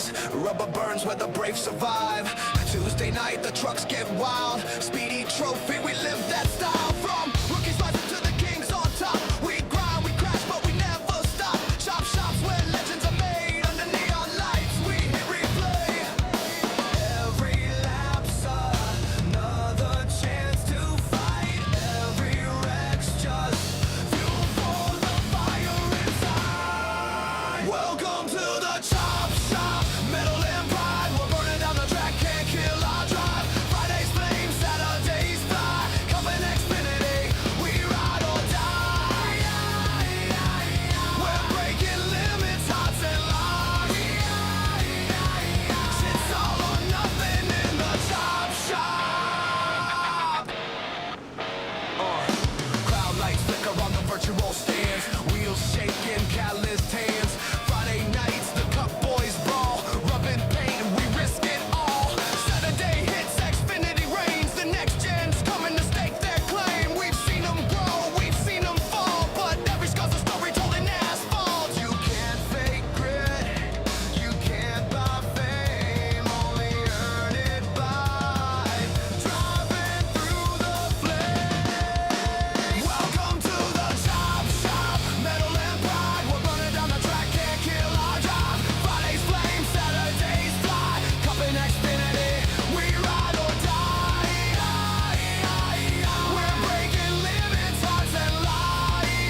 skies. Rubber burns where the brave survive. Tuesday night, the trucks get wild. Speedy Trophy, we live that style. From rookies rising to the kings on top. We grind, we crash, but we never stop. Chop shops where legends are made. Under neon lights, we hit replay. Every lap's another chance to fight. Every wreck's just fuel for the fire inside. Welcome to the chop shop. Metal and pride, we're burning down the track, can't kill our drive. Friday's flames, Saturday's fly. Coming Xfinity, we ride or die. We're breaking limits, hearts and lives. It's all or nothing in the chop shop. Cloud lights flicker on the virtual stands. Wheels shaking, calloused hands. Friday nights, the cup boys brawl. Rubbing paint, we risk it all. Saturday hits, Xfinity reigns. The next gen's coming to stake their claim. We've seen them grow, we've seen them fall. But every scar's a story told in asphalt. You can't fake grit, you can't buy fame. Only earn it by driving through the flames. Welcome to the chop shop. Metal and pride, we're burning down the track, can't kill our drive. Friday's flames, Saturday's fly. Cupping Xfinity, we ride or die. We're breaking limits, hearts and lies.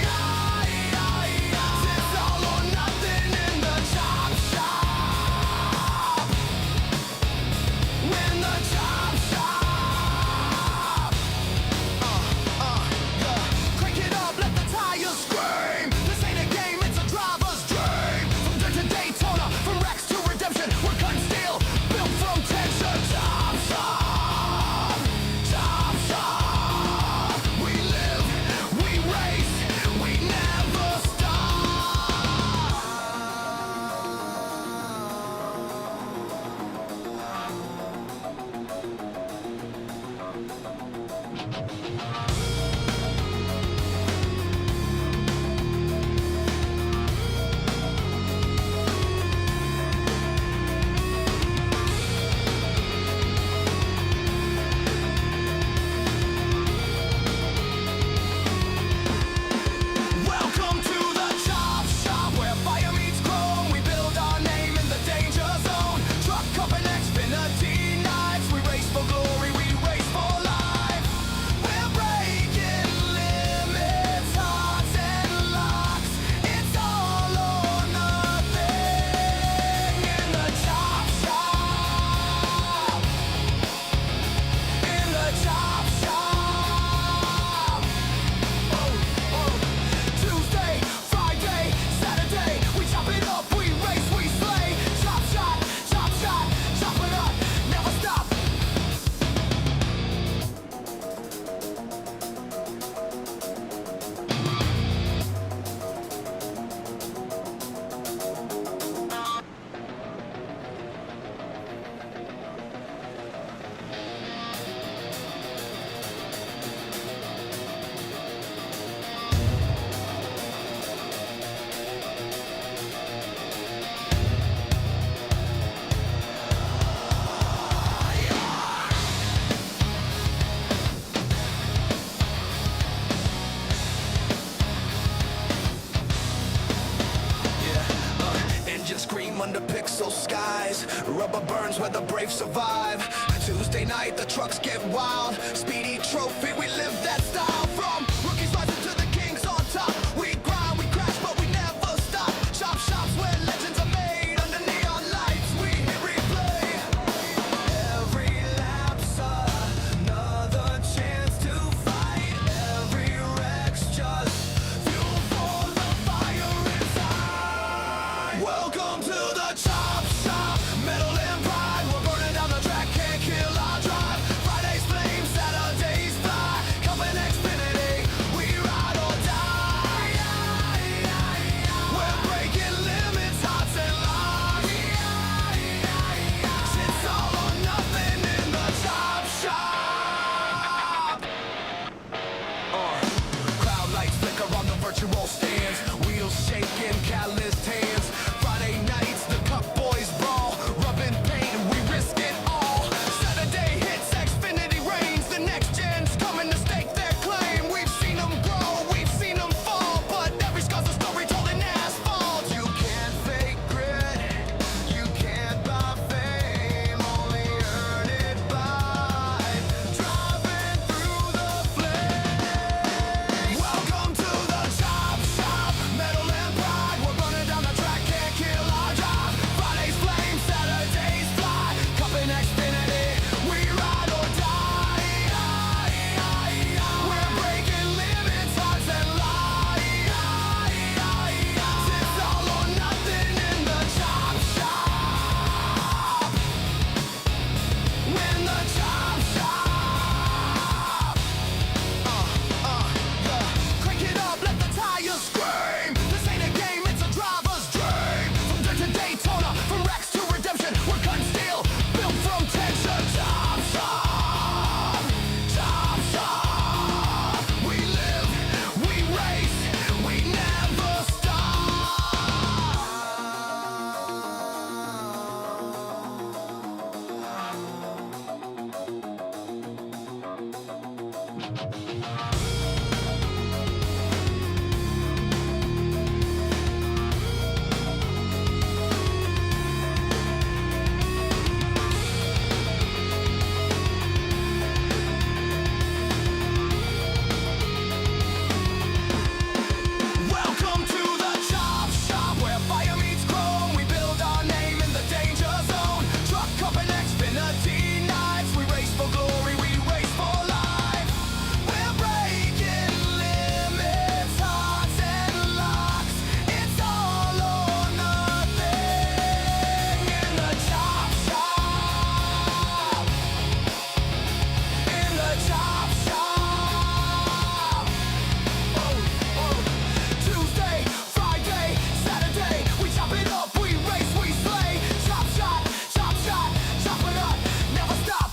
It's all or nothing in the chop shop. When the chop shop. Crank it up, let the tires scream. This ain't a game, it's a driver's dream. From dirt to Daytona, from wrecks to redemption, we're cutting steel, built from tension. Chop shop, chop shop. We live, we race, we never stop. Welcome to the chop shop, where fire meets chrome. We build our name in the danger zone. Truck up and Xfinity nights. We race for glory, we race for life. We're breaking limits, hearts and locks. It's all or nothing in the chop shop. In the chop shop. Tuesday, Friday, Saturday, we chop it up, we race, we slay. Chop shot, chop it up, never stop. Engines scream under pixel skies. Rubber burns where the brave survive. Tuesday night, the trucks get wild. Speedy Trophy, we live that style. From rookies rising to the kings on top. We grind, we crash, but we never stop. Chop shops where legends are made. Under neon lights, we hit replay. Every lap's another chance to fight. Every wreck's just fuel for the fire inside. Welcome to the chop shop. Metal and pride, we're burning down the track, can't kill our drive. Friday's flames, Saturday's fly. Coming Xfinity, Welcome to the chop shop where fire meets chrome. We build our name in the danger zone. Truck Cup and Xfinity nights. We race for glory, we race for life. We're breaking limits, hearts and locks. It's all or nothing in the chop shop. In the chop shop. Tuesday, Friday, Saturday, we chop it up, we race, we slay. Chop shot, chop it up, never stop.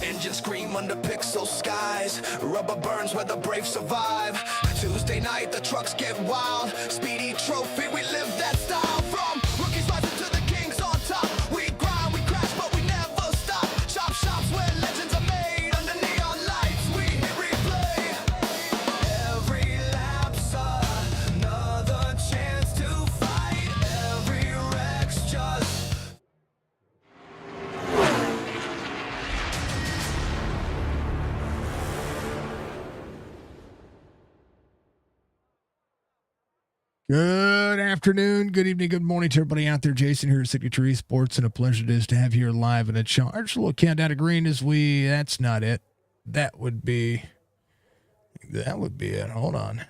Engines scream under pixel skies. Rubber burns where the brave survive. Tuesday night, the trucks get wild. Speedy Trophy, we live that style. From rookies rising to the kings on top. We grind, we crash, but we never stop. Chop shops where legends are made. Under neon lights, we hit replay. Every lap's another chance to fight. Every wreck's just Good afternoon, good evening, good morning to everybody out there. Jason here at Speedy Trophies Esports, and a pleasure it is to have you here live and a charge. A little countdown to green as that's not it. That would be it. Hold on.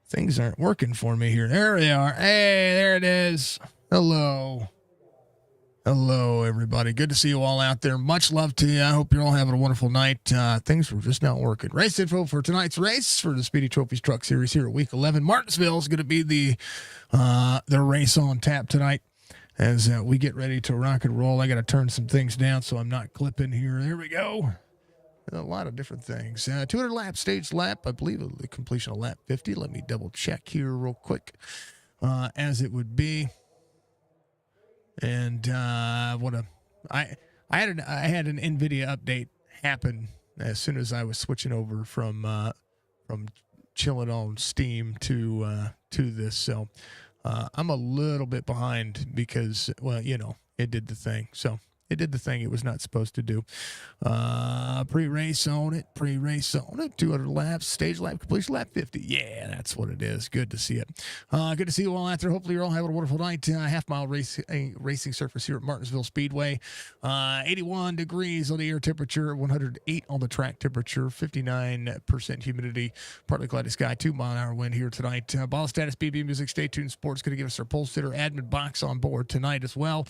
Things aren't working for me here. There they are. Hey, there it is. Hello, everybody. Good to see you all out there. Much love to you. I hope you're all having a wonderful night. Things were just not working. Race info for tonight's race for the Speedy Trophies Truck Series here at Week 11. Martinsville is going to be the race on tap tonight as we get ready to rock and roll. I got to turn some things down so I'm not clipping here. There we go. A lot of different things. 200 lap, stage lap. I believe the completion of lap 50. Let me double check here real quick as it would be. And I had an NVIDIA update happen as soon as I was switching over from chilling on Steam to this. So I'm a little bit behind because, well, it did the thing. So it did the thing it was not supposed to do. Pre-race on it. 200 laps, stage lap, completion lap 50. Yeah, that's what it is. Good to see it. Good to see you all out there. Hopefully you're all having a wonderful night. Half-mile racing surface here at Martinsville Speedway. 81 degrees on the air temperature, 108 on the track temperature, 59% humidity, partly cloudy sky, 2-mile-an-hour wind here tonight. Ball status, BB Music, Stay Tuned Sports going to give us our pole sitter admin box on board tonight as well.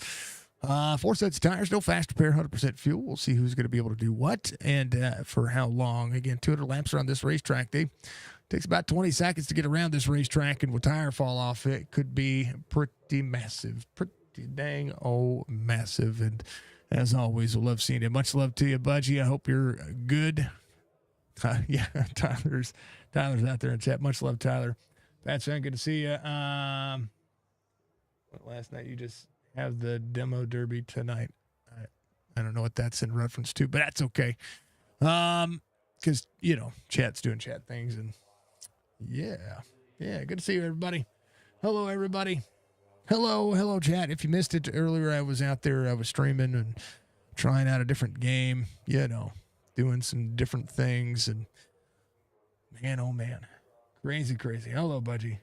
4 sets of tires, no fast repair, 100% fuel. We'll see who's going to be able to do what and for how long. Again, 200 laps around this racetrack. Takes about 20 seconds to get around this racetrack, and with tire fall off, it could be pretty massive, pretty dang massive. And as always, we'll love seeing you. Much love to you, Budgie. I hope you're good. Yeah, Tyler's out there in chat. Much love, Tyler. Pat, good to see you. Last night you just have the demo derby tonight. I don't know what that's in reference to, but that's okay. Because, chat's doing chat things. And yeah, good to see you, everybody. Hello, everybody. Hello, chat. If you missed it earlier, I was out there. I was streaming and trying out a different game, doing some different things. And man, oh, man. Crazy. Hello, Budgie.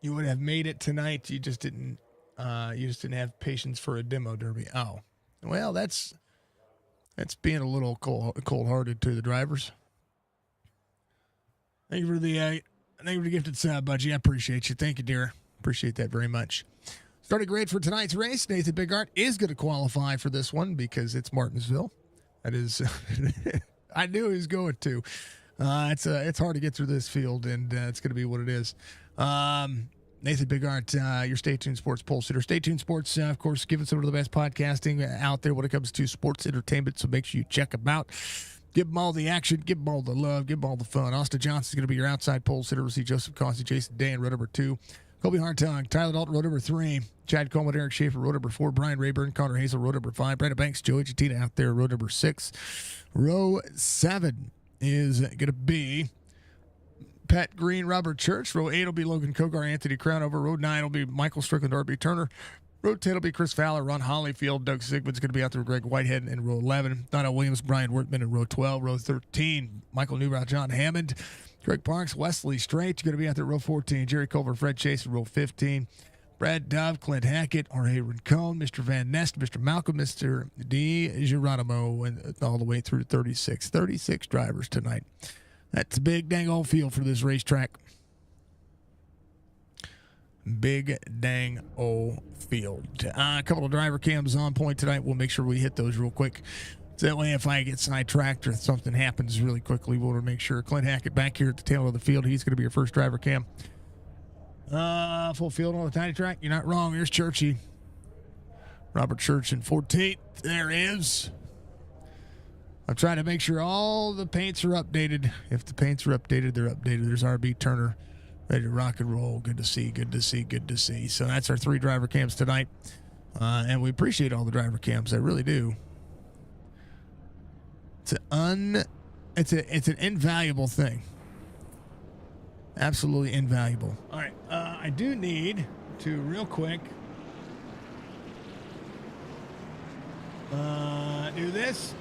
You would have made it tonight. You just didn't have patience for a demo derby. Oh, well, that's being a little cold-hearted to the drivers. Thank you for the gifted sub, Budgie. I appreciate you. Thank you, dear. Appreciate that very much. Starting great for tonight's race. Nathan Bigart is going to qualify for this one because it's Martinsville. That is, I knew he was going to. It's hard to get through this field, and it's going to be what it is. Nathan Bigart, your Stay Tuned Sports Pole Sitter. Stay Tuned Sports, of course, giving some of the best podcasting out there when it comes to sports entertainment, so make sure you check them out. Give them all the action, give them all the love, give them all the fun. Austin Johnson's going to be your outside pole sitter. We'll see Joseph Cossey, Jason Day in row number 2. Colby Hartung, Tyler Dalton, row number 3. Chad Coleman, Eric Schaefer, row number 4. Brian Rayburn, Connor Hazel, row number 5. Brandon Banks, Joey Chatina out there, row number 6. Row 7 is going to be Pat Green, Robert Church. Row 8 will be Logan Kogar, Anthony Crownover. Row 9 will be Michael Strickland, R.B. Turner. Row 10 will be Chris Fowler, Ron Hollyfield. Doug Sigmund's going to be out there with Greg Whitehead in row 11. Donna Williams, Brian Wortman in row 12. Row 13, Michael Newbrow, John Hammond. Greg Parks, Wesley Strait going to be out there row 14. Jerry Culver, Fred Chase in row 15. Brad Dove, Clint Hackett, R.A. Rincon, Mr. Van Nest, Mr. Malcolm, Mr. D. Geronimo, and all the way through 36. 36 drivers tonight. That's a big dang old field for this racetrack. Big dang old field. A couple of driver cams on point tonight. We'll make sure we hit those real quick. So that way, if I get sidetracked or something happens really quickly, we'll make sure. Clint Hackett back here at the tail of the field. He's going to be your first driver cam. Full field on the tiny track. You're not wrong. Here's Churchy. Robert Church in 14th. There is. I'm trying to make sure all the paints are updated. If the paints are updated, they're updated. There's R.B. Turner. Ready to rock and roll. Good to see, good to see, good to see. So that's our 3 driver cams tonight. And we appreciate all the driver cams. I really do. It's an invaluable thing. Absolutely invaluable. All right. I do need to real quick do this.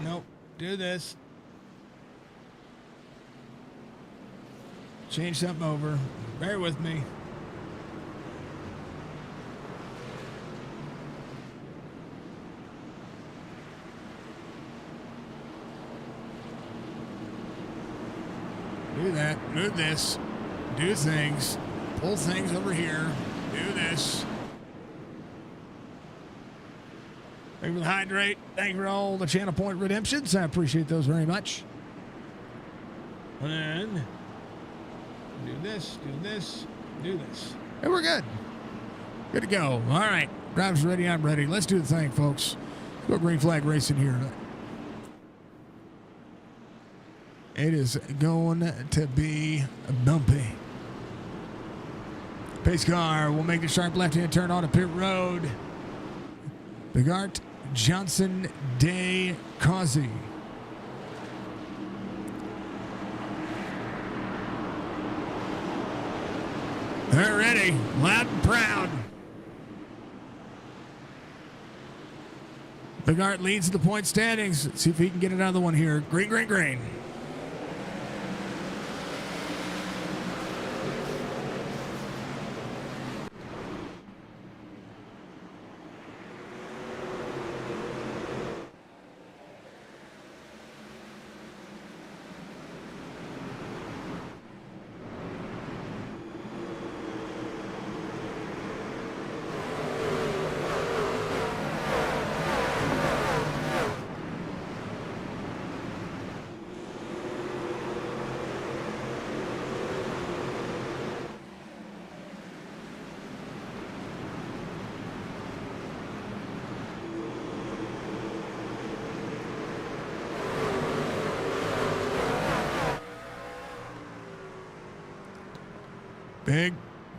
Nope. Do this. Change something over. Bear with me. Do that. Move this. Do things. Pull things over here. Do this. Thank you for the hydrate. Thank you for all the channel point redemptions. I appreciate those very much. And do this, do this, do this. And we're good. Good to go. All right. Driver's ready. I'm ready. Let's do the thing, folks. Let's go green flag racing here. It is going to be bumpy. Pace car will make a sharp left-hand turn onto pit road. Bigart, Johnson, Day, Causey. They're ready, loud and proud. Bigart leads the point standings. Let's see if he can get another one here. Green, green, green.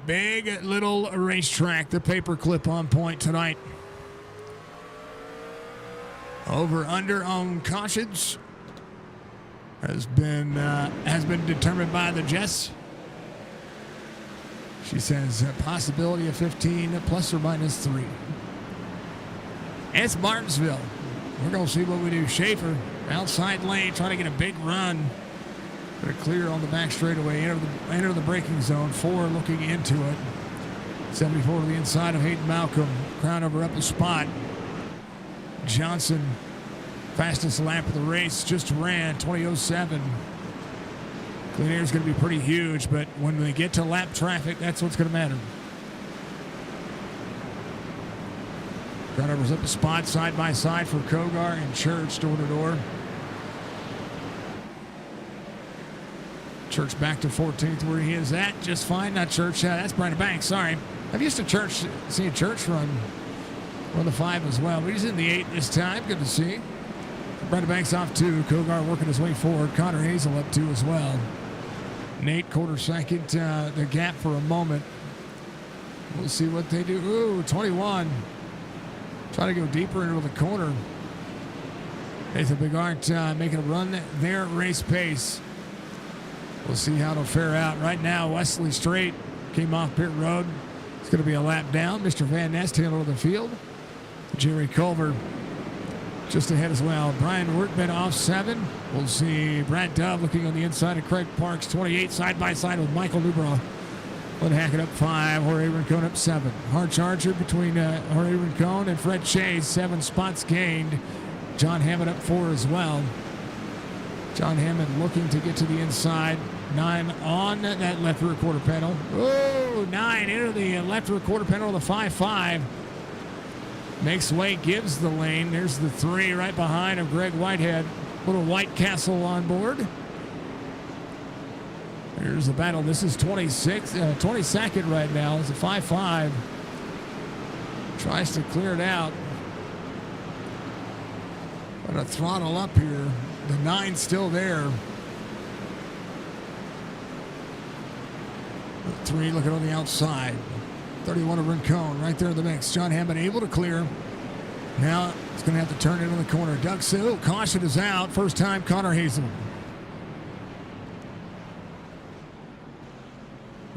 Big little racetrack. The paperclip on point tonight. Over under on cautions has been determined by the Jess. She says a possibility of 15 plus or minus 3. It's Martinsville. We're going to see what we do. Schaefer, outside lane, trying to get a big run. But a clear on the back straightaway. Enter the braking zone. 4 looking into it. 74 to the inside of Hayden Malcolm. Crownover up a spot. Johnson, fastest lap of the race, just ran 20:07. Clean air is going to be pretty huge, but when they get to lap traffic, that's what's going to matter. Drivers up a spot side by side for Kogar and Church door to door. Church back to 14th where he is at. Just fine. Not Church. That's Brandon Banks. Sorry. I'm used to seeing Church run the 5 as well. But he's in the 8 this time. Good to see. Brandon Banks off 2. Kogar working his way forward. Connor Hazel up 2 as well. Nate quarter second. The gap for a moment. We'll see what they do. Ooh, 21. Trying to go deeper into the corner. Nathan Bigart making a run there at race pace. We'll see how it'll fare out. Right now, Wesley Strait came off pit road. It's going to be a lap down. Mr. Van Ness tail of the field. Jerry Culver just ahead as well. Brian Workman off 7. We'll see Brad Dove looking on the inside of Craig Parks. 28 side by side with Michael Lubrow. Lynn Hackett up 5. Jorge Rincon up 7. Hard charger between Jorge Rincon and Fred Chase. 7 spots gained. John Hammond up 4 as well. John Hammond looking to get to the inside. 9 on that left rear quarter panel. Oh, 9 into the left rear quarter panel of the 5-5. Makes way, gives the lane. There's the 3 right behind of Greg Whitehead. Little White Castle on board. Here's the battle. This is 22nd right now. It's a 5-5. Tries to clear it out. Gonna throttle up here. The 9's still there. The 3 looking on the outside. 31 of Rincon right there in the mix. John Hammond able to clear. Now it's going to have to turn into the corner. Doug Sue, caution is out. First time Connor Hazel.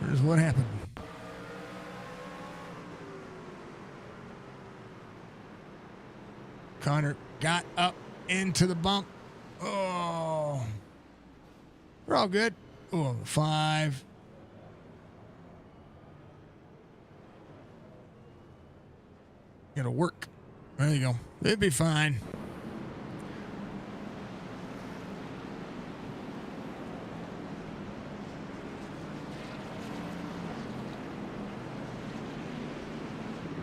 Here's what happened. Connor got up into the bump. Oh. We're all good. Oh, 5. Gonna work. There you go. It'd be fine.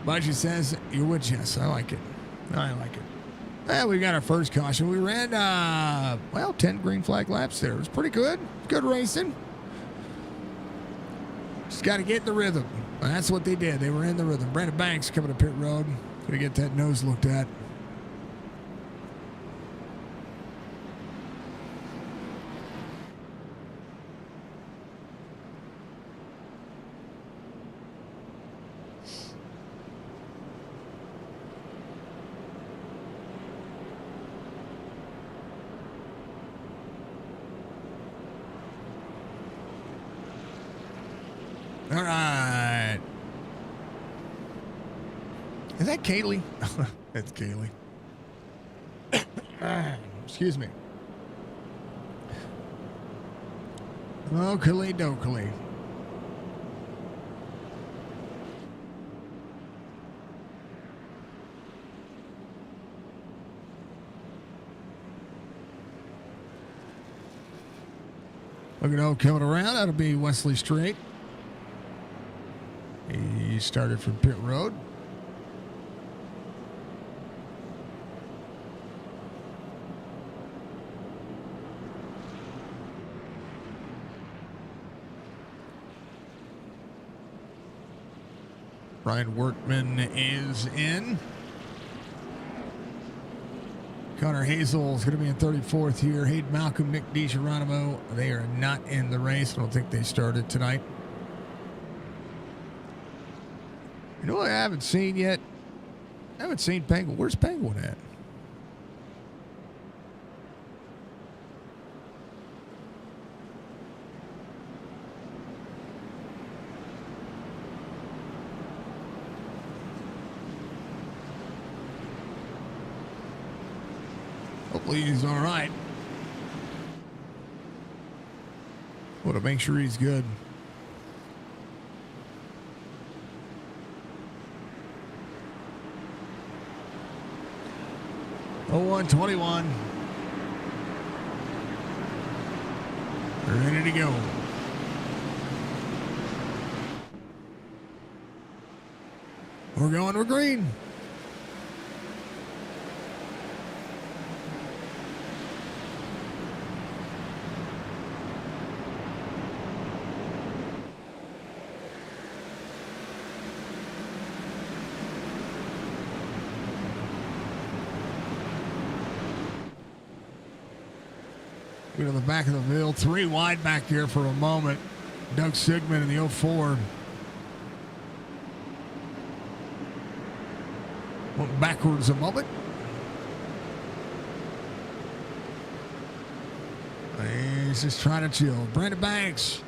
Budgie says you're with Jess. I like it. I like it. Well, we got our first caution. We ran, 10 green flag laps there. It was pretty good. Good racing. Just got to get in the rhythm. And that's what they did. They were in the rhythm. Brandon Banks coming to pit road. Going to get that nose looked at. All right. Is that Kaylee? That's Kaylee. Excuse me. Oakley dokley. Look at O coming around. That'll be Wesley Strait. He started from pit road. Ryan Workman is in. Connor Hazel is going to be in 34th here. Hayden Malcolm, Nick DiGeronimo, they are not in the race. I don't think they started tonight. You know what I haven't seen yet? I haven't seen Penguin. Where's Penguin at? Hopefully he's all right. Want to make sure he's good. Oh, 121. Ready to go. We're going with green. Go to the back of the field. 3 wide back here for a moment. Doug Sigmund in the 04. Went backwards a moment. He's just trying to chill. Brandon Banks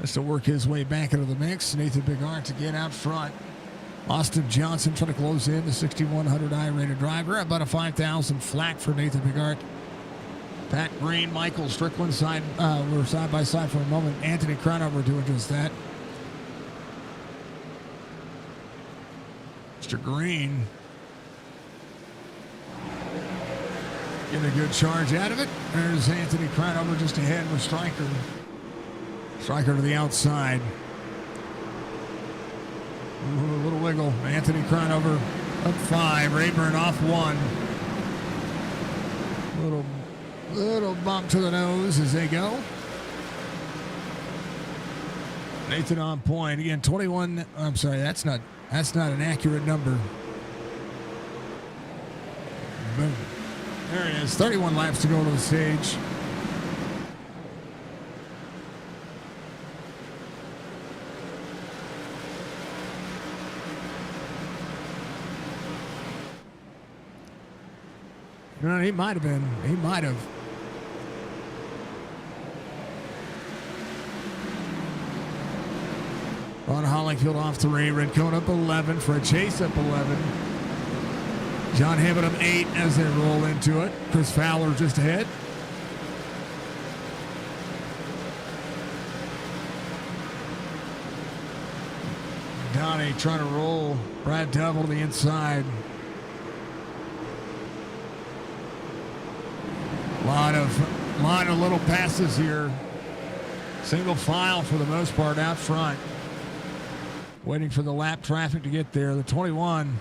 has to work his way back into the mix. Nathan Bigart again out front. Austin Johnson trying to close in the 6100 I-rated driver. About a 5,000 flat for Nathan Bigart. Pat Green, Michael Strickland were side by side for a moment. Anthony Cronover doing just that. Mr. Green getting a good charge out of it. There's Anthony Cronover just ahead with Stryker. Stryker to the outside. Ooh, a little wiggle. Anthony Cronover up 5. Rayburn off 1. Little bump to the nose as they go. Nathan on point. Again, 21. I'm sorry, that's not an accurate number. Boom. There it is. 31 laps to go to the stage. No, he might have been. He might have. Ron Hollingfield off 3. Rincon up 11. Fred Chase up 11. John Hammond up 8 as they roll into it. Chris Fowler just ahead. Donnie trying to roll. Brad Devil to the inside. Lot of little passes here. Single file for the most part out front. Waiting for the lap traffic to get there. The 21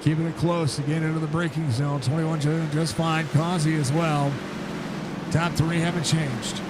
keeping it close again into the braking zone. 21 doing just fine. Causey as well. Top 3 haven't changed.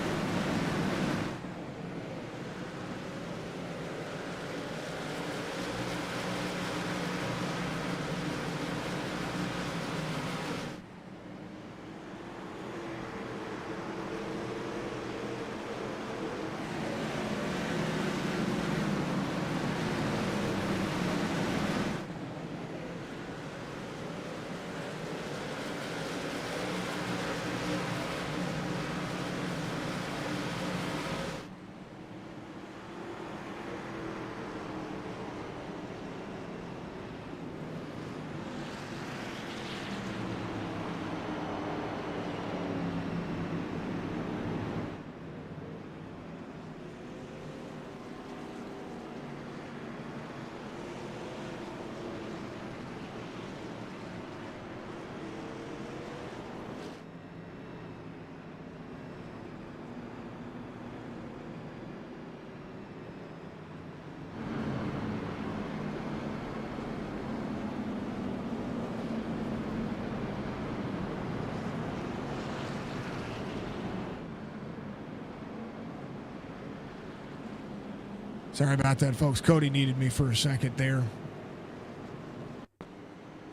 Sorry about that, folks. Cody needed me for a second there.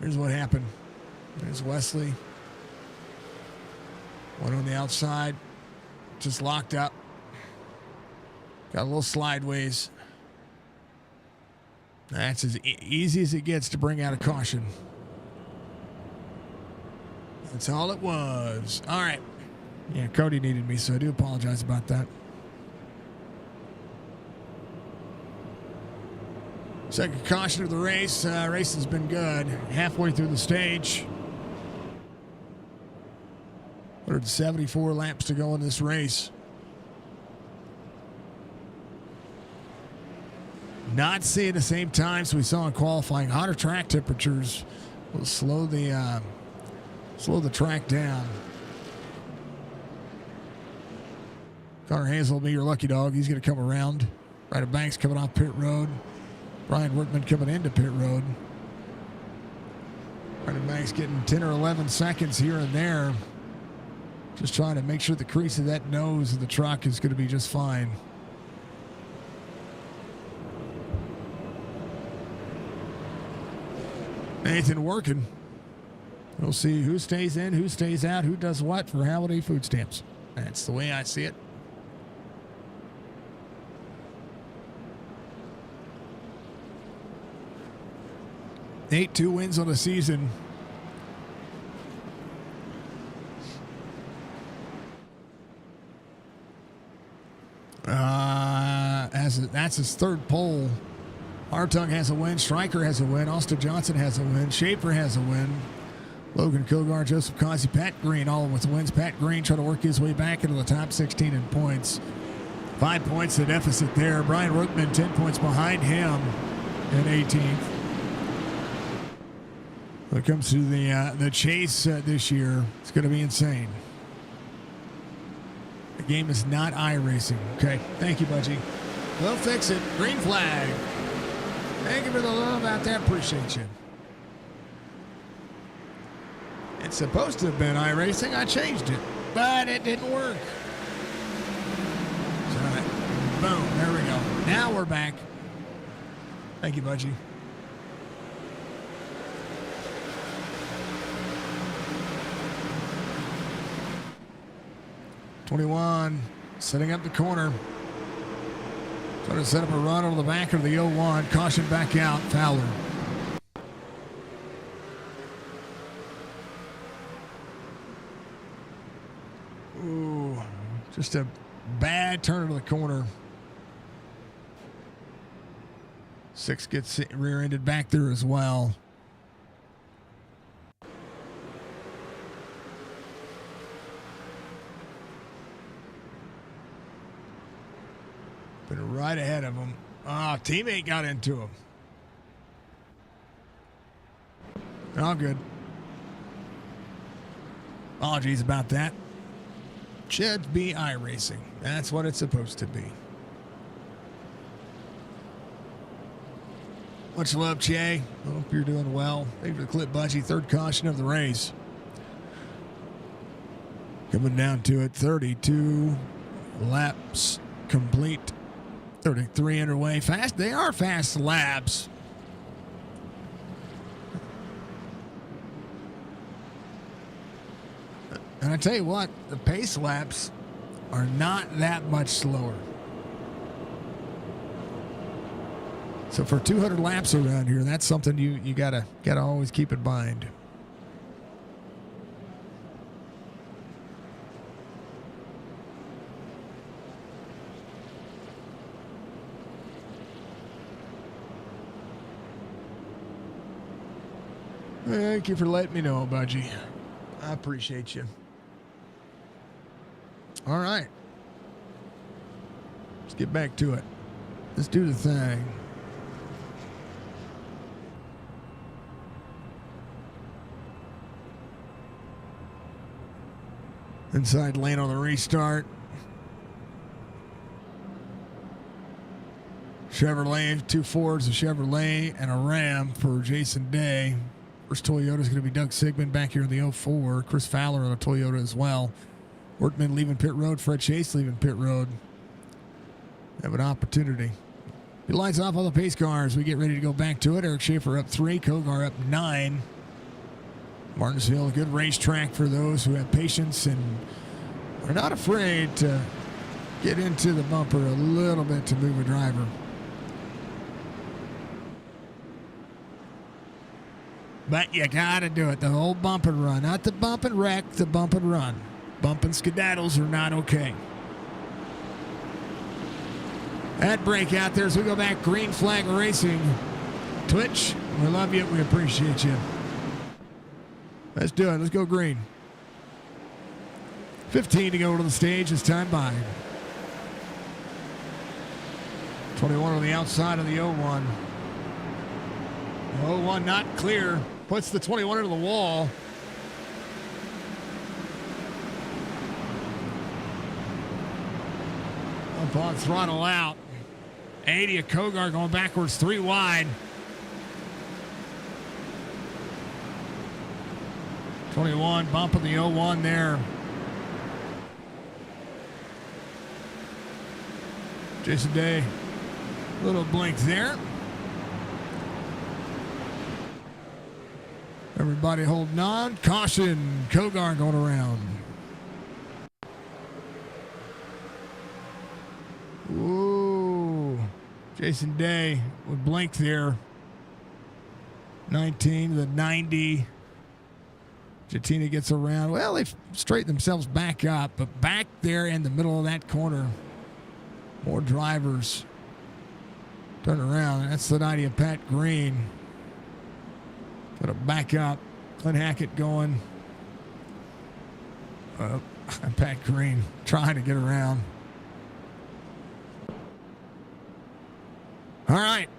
Here's what happened. There's Wesley. One on the outside. Just locked up. Got a little slideways. That's as easy as it gets to bring out a caution. That's all it was. All right. Yeah, Cody needed me, so I do apologize about that. Second caution of the race. Race has been good. Halfway through the stage. 174 laps to go in this race. Not seeing the same times we saw in qualifying. Hotter track temperatures will slow the track down. Connor Hazel will be your lucky dog. He's going to come around. Ryder Banks coming off pit road. Brian Workman coming into pit road. Ryder Banks getting 10 or 11 seconds here and there. Just trying to make sure the crease of that nose of the truck is going to be just fine. Nathan working. We'll see who stays in, who stays out, who does what for holiday food stamps. That's the way I see it. Nate, 2 wins on the season. That's his 3rd pole. Hartung has a win. Stryker has a win. Austin Johnson has a win. Schaefer has a win. Logan Kogar, Joseph Causey, Pat Green, all with wins. Pat Green trying to work his way back into the top 16 in points. 5 points the deficit there. Brian Workman 10 points behind him at 18th. When it comes to the chase this year, it's going to be insane. The game is not iRacing. Okay, thank you, Budgie. We'll fix it. Green flag. Thank you for the love out there. Appreciate you. It's supposed to have been iRacing. I changed it, but it didn't work. So, boom, there we go. Now we're back. Thank you, Budgie. '21 setting up the corner. Trying to set up a run on the back of the 01. Caution back out. Fowler. Ooh, just a bad turn to the corner. 6 gets rear-ended back there as well. Been right ahead of him. Teammate got into him. All good. Apologies about that. Should be iRacing. That's what it's supposed to be. Much love, Che. Hope you're doing well. Thank you for the clip, Budgie. 3rd caution of the race. Coming down to it. 32 laps complete. 33 underway. Fast. They are fast laps. And I tell you what, the pace laps are not that much slower. So for 200 laps around here, that's something you gotta always keep in mind. Thank you for letting me know, Budgie. I appreciate you. All right. Let's get back to it. Let's do the thing. Inside lane on the restart. Chevrolet, 2 Fords, a Chevrolet, and a Ram for Jason Day. First Toyota is going to be Doug Sigmund back here in the 04. Chris Fowler on a Toyota as well. Workman leaving pit road. Fred Chase leaving pit road. Have an opportunity. He lights off all the pace cars. We get ready to go back to it. Eric Schaefer up 3. Kogar up 9. Martinsville, a good racetrack for those who have patience and are not afraid to get into the bumper a little bit to move a driver. But you gotta do it. The whole bump and run. Not the bump and wreck, the bump and run. Bump and skedaddles are not okay. That break out there as we go back. Green flag racing. Twitch, we love you. We appreciate you. Let's do it. Let's go green. 15 to go to the stage as time by. 21 on the outside of the 01. The 01 not clear. Puts the 21 into the wall. Jump on, throttle out. 80 of Kogar going backwards, 3 wide. 21 bumping the 01 there. Jason Day, little blink there. Everybody holding on. Caution, Kogar going around. Ooh, Jason Day would blink there. 19 to the 90. Jatina gets around. Well, they've straightened themselves back up, but back there in the middle of that corner, more drivers turn around. That's the 90 of Pat Green. Gonna back up. Clint Hackett going. Pat Green trying to get around. All right.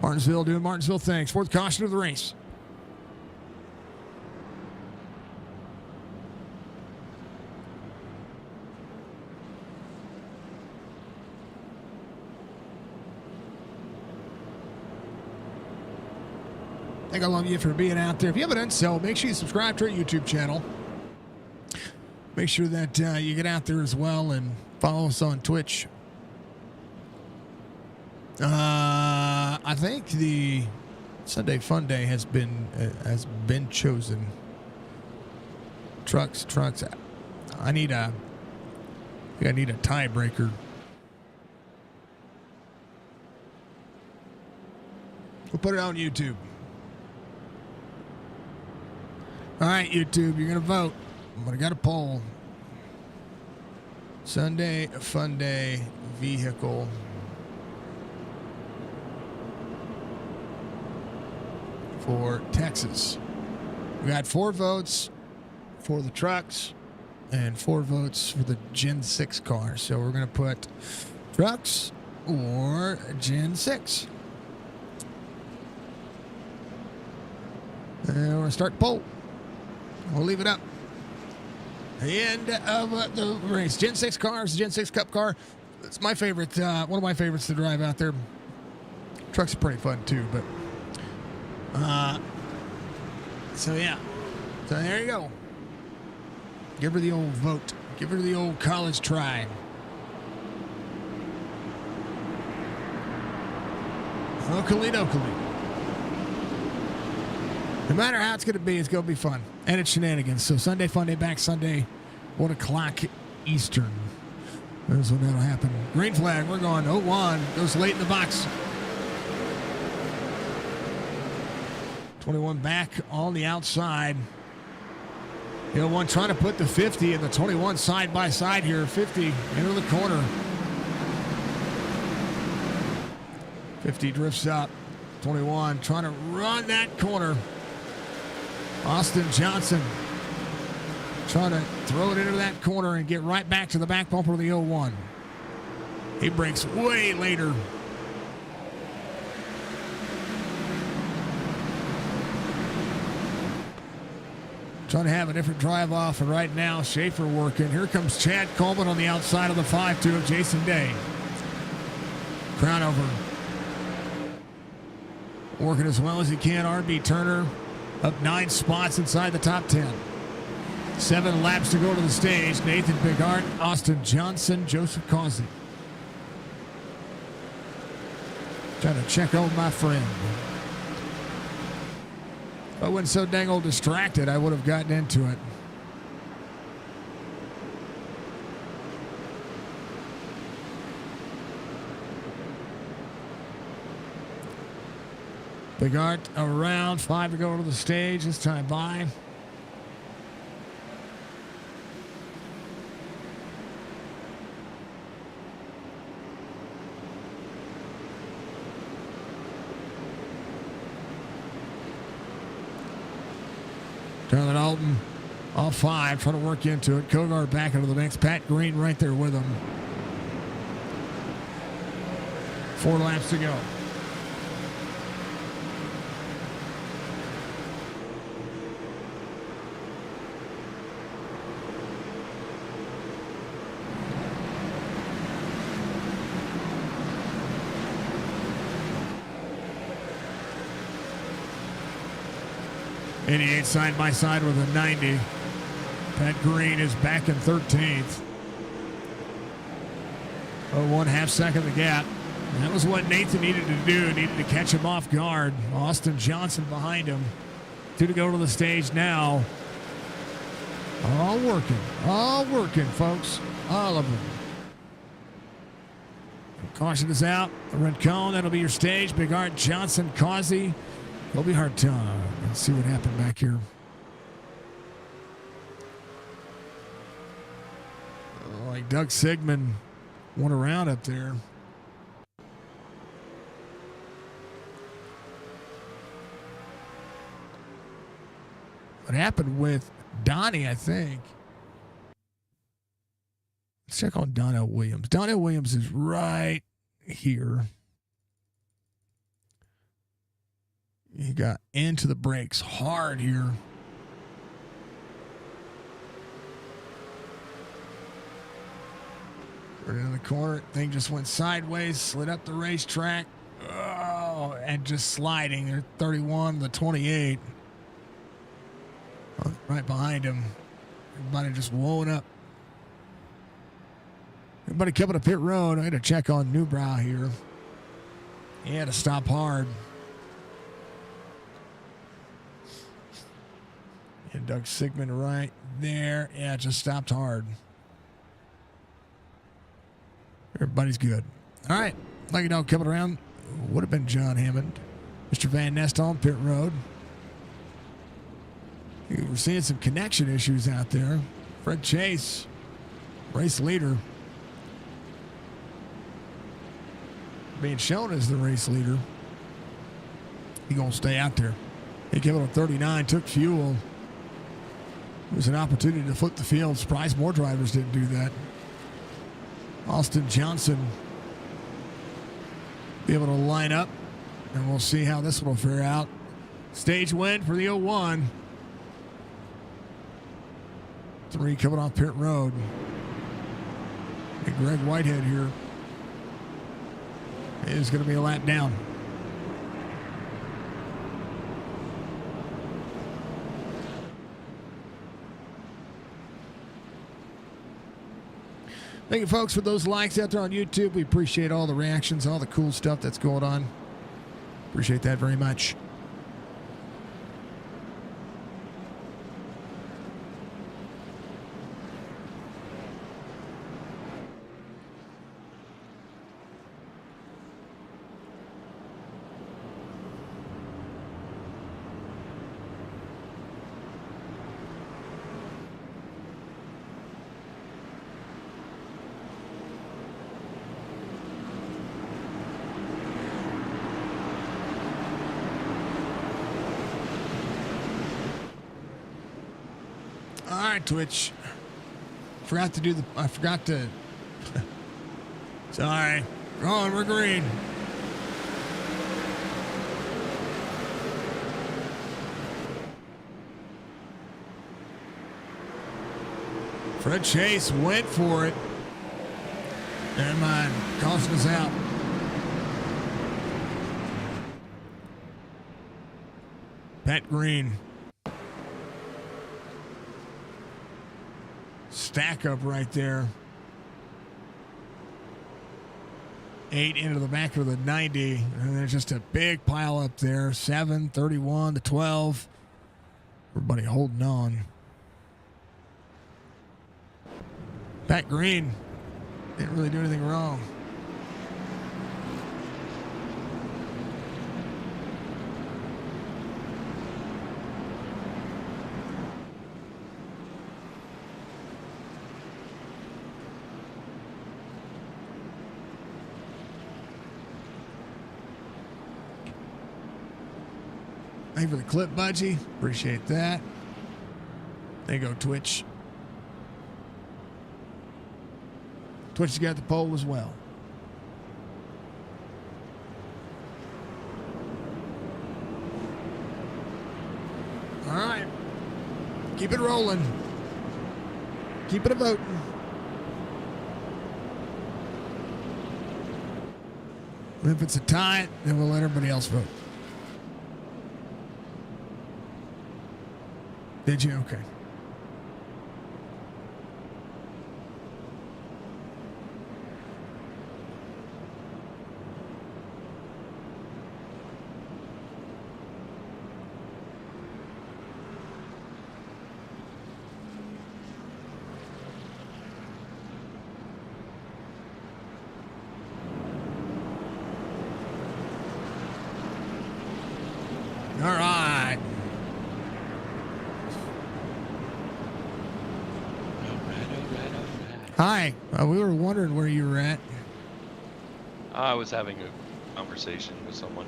Martinsville doing Martinsville things. Fourth caution of the race. I think I love you for being out there. If you haven't done so, make sure you subscribe to our YouTube channel. Make sure that you get out there as well and follow us on Twitch. I think the Sunday Fun Day has been chosen. Trucks. I need a tiebreaker. We'll put it on YouTube. All right, YouTube, you're gonna vote. I got a poll. Sunday Fun Day vehicle. For Texas. We got 4 votes for the trucks and 4 votes for the Gen 6 cars. So we're going to put trucks or Gen 6. And we're going to start the poll. We'll leave it up. The end of the race. Gen 6 cars, Gen 6 Cup car. It's my favorite, one of my favorites to drive out there. Trucks are pretty fun too, but so yeah. So there you go. Give her the old vote. Give her the old college try. Locally. No matter how it's going to be fun. And it's shenanigans. So Sunday Fun Day back Sunday, 1 o'clock Eastern. That's when that'll happen. Green flag. We're going 0-1. Goes late in the box. 21 back on the outside. 1 trying to put the 50 and the 21 side by side here. 50 into the corner. 50 drifts up. 21 trying to run that corner. Austin Johnson trying to throw it into that corner and get right back to the back bumper of the 01. He breaks way later. Trying to have a different drive off, and right now Schaefer working. Here comes Chad Coleman on the outside of the 5-2 of Jason Day. Crown over. Working as well as he can. RB Turner up 9 spots inside the top 10. 7 laps to go to the stage. Nathan Bigart, Austin Johnson, Joseph Causey. Trying to check on my friend. If I wasn't so dang old distracted, I would have gotten into it. Bigart around, 5 to go to the stage. This time by. Tyler Alton off 5, trying to work into it. Kogar back into the mix. Pat Green right there with him. 4 laps to go. 88 side by side with a 90. Pat Green is back in 13th. Oh, 1/2 second the gap. That was what Nathan needed to do. Needed to catch him off guard. Austin Johnson behind him. 2 to go to the stage now. All working, folks. All of them. Caution is out. The red cone, that'll be your stage. Big Art, Johnson, Causey, Kobe Hartung. Let's see what happened back here. Like Doug Sigmund went around up there. What happened with Donnie, I think. Let's check on Donnell Williams. Donnell Williams is right here. He got into the brakes hard here. Right in the corner. Thing just went sideways, slid up the racetrack. Oh, and just sliding. They're 31, the 28. Right behind him. Everybody just blowing up. Everybody coming to pit road. I had to check on Newbrow here. He had to stop hard. And Doug Sigmund right there. Yeah, just stopped hard. Everybody's good. All right. Like you know, coming around would have been John Hammond. Mr. Van Nest on pit road. We're seeing some connection issues out there. Fred Chase, race leader, being shown as the race leader. He's going to stay out there. He came out on 39, took fuel. It was an opportunity to flip the field. Surprised more drivers didn't do that. Austin Johnson be able to line up, and we'll see how this one will fare out. Stage win for the 01. 3 coming off pit road. And Greg Whitehead here is going to be a lap down. Thank you, folks, for those likes out there on YouTube. We appreciate all the reactions, all the cool stuff that's going on. Appreciate that very much. Twitch. I forgot to. Sorry. Oh, we're green. Fred Chase went for it. Never mind. Caution is out. Pat Green. Stack up right there. 8 into the back of the 90. And there's just a big pile up there. 7, 31 to 12. Everybody holding on. Pat Green didn't really do anything wrong. Thank you for the clip, Budgie. Appreciate that. There you go, Twitch. Twitch has got the poll as well. All right. Keep it rolling. Keep it a voting. If it's a tie, then we'll let everybody else vote. Did you? Okay. All right. Hi. We were wondering where you were at. I was having a conversation with someone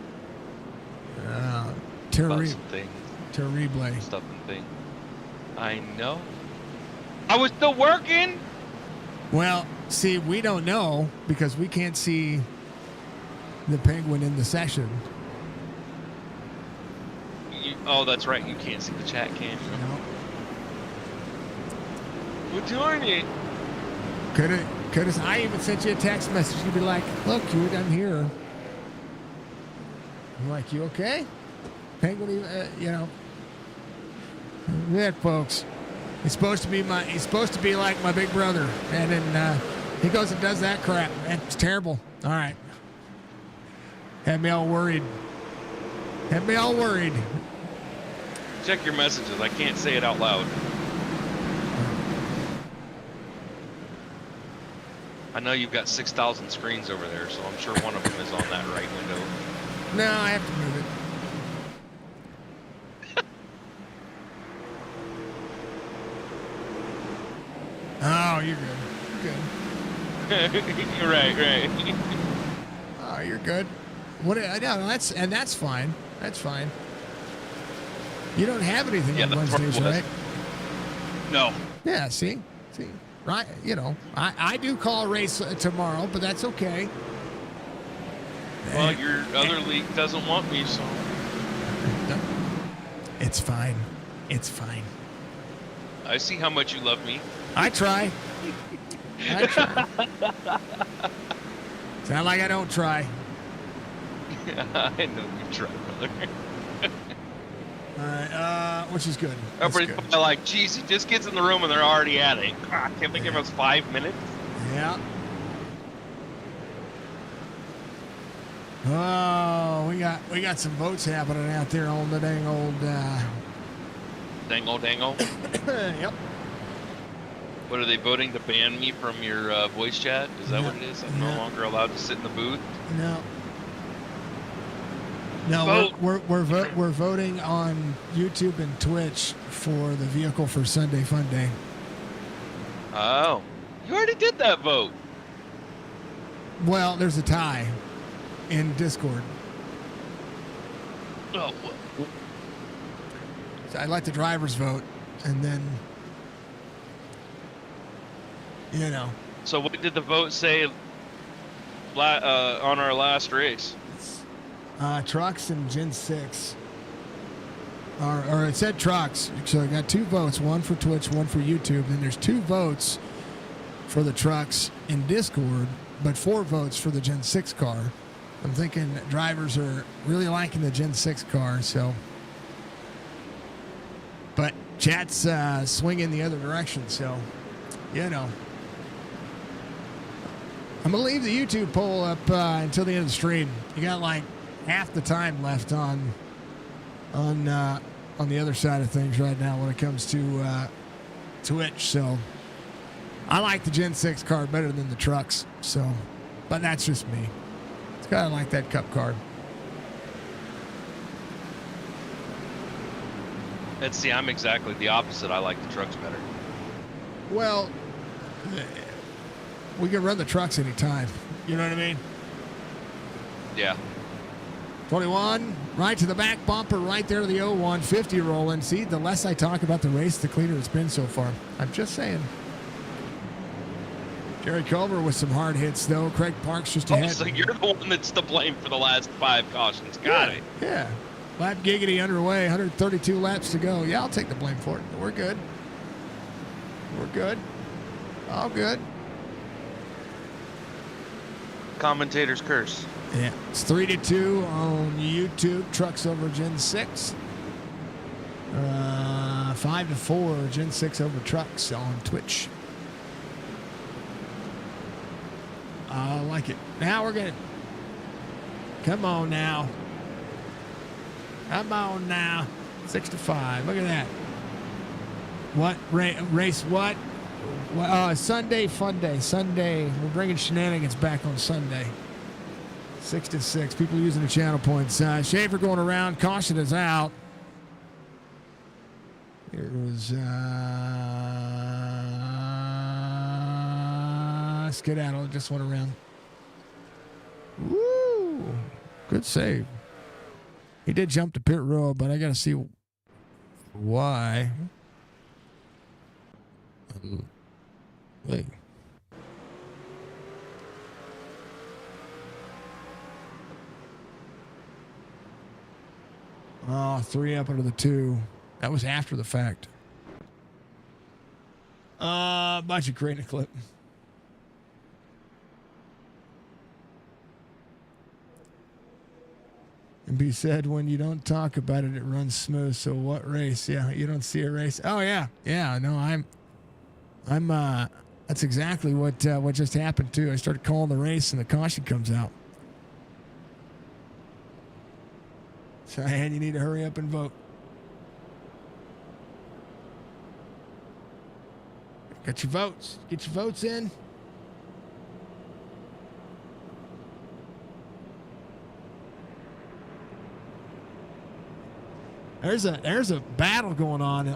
about Terrible. some things, Terrible. stuff and things. I know. I was still working. Well, see, we don't know because we can't see the penguin in the session. Oh, that's right. You can't see the chat, can you? No. Well, darn it. Could I even sent you a text message? You'd be like, look, you're done here. I'm like, you okay? Penguin, that folks. He's supposed to be like my big brother. And then he goes and does that crap. That's terrible. All right. Had me all worried. Check your messages. I can't say it out loud. I know you've got 6,000 screens over there, so I'm sure one of them is on that right window. No, I have to move it. Oh, you're good. You're right. Oh, you're good. I know that's fine. That's fine. You don't have anything on Wednesdays, right? No. Yeah. See, right? I do call a race tomorrow, but that's okay. Well, your other league doesn't want me, so. It's fine. It's fine. I see how much you love me. I try. It's not like I don't try. I know you try, brother. All right, which is good. Everybody's probably like, geez, he just gets in the room and they're already at it. God, can't they give us 5 minutes? Yeah. Oh, we got some votes happening out there on the dang old. Dangle. Yep. What are they voting to ban me from your voice chat? Is that what it is? I'm no longer allowed to sit in the booth. No, we're voting on YouTube and Twitch for the vehicle for Sunday Fun Day. Oh, you already did that vote. Well, there's a tie in Discord. Oh, So I'd like the drivers vote, and then So what did the vote say on our last race? Trucks and Gen 6. Or it said trucks. So I got 2 votes, one for Twitch, one for YouTube. Then there's 2 votes for the trucks in Discord, but 4 votes for the Gen 6 car. I'm thinking drivers are really liking the Gen 6 car, so. But chat's swinging the other direction, so, I'm going to leave the YouTube poll up until the end of the stream. You got like half the time left on the other side of things right now when it comes to Twitch. So I like the Gen 6 car better than the trucks. So, but that's just me. It's kind of like that cup car. And see, I'm exactly the opposite. I like the trucks better. Well, we can run the trucks anytime. You know what I mean? Yeah. 21, right to the back bumper, right there to the 01, 50 rolling. See, the less I talk about the race, the cleaner it's been so far. I'm just saying. Jerry Culver with some hard hits, though. Craig Parks just ahead. So you're the one that's to blame for the last 5 cautions. Got it. Yeah. Lap giggity underway, 132 laps to go. Yeah, I'll take the blame for it. We're good. All good. Commentator's curse. Yeah, it's 3-2 on YouTube. Trucks over Gen 6. 5-4, Gen 6 over trucks on Twitch. I like it. Now we're going to... Come on now. Come on now. 6-5. Look at that. What? Race what? Sunday fun day. Sunday. We're bringing shenanigans back on Sunday. 6-6. People using the channel points. Schaefer going around. Caution is out. Here was skedaddle. Just went around. Woo! Good save. He did jump to pit road, but I got to see why. Wait. Oh, 3 up into the 2. That was after the fact. Bunch of creating a clip. And B said, when you don't talk about it, it runs smooth. So what race? Yeah, you don't see a race. Oh yeah, yeah. No, I'm. That's exactly what just happened too. I started calling the race, and the caution comes out. Cheyenne, you need to hurry up and vote. Get your votes. Get your votes in. There's a battle going on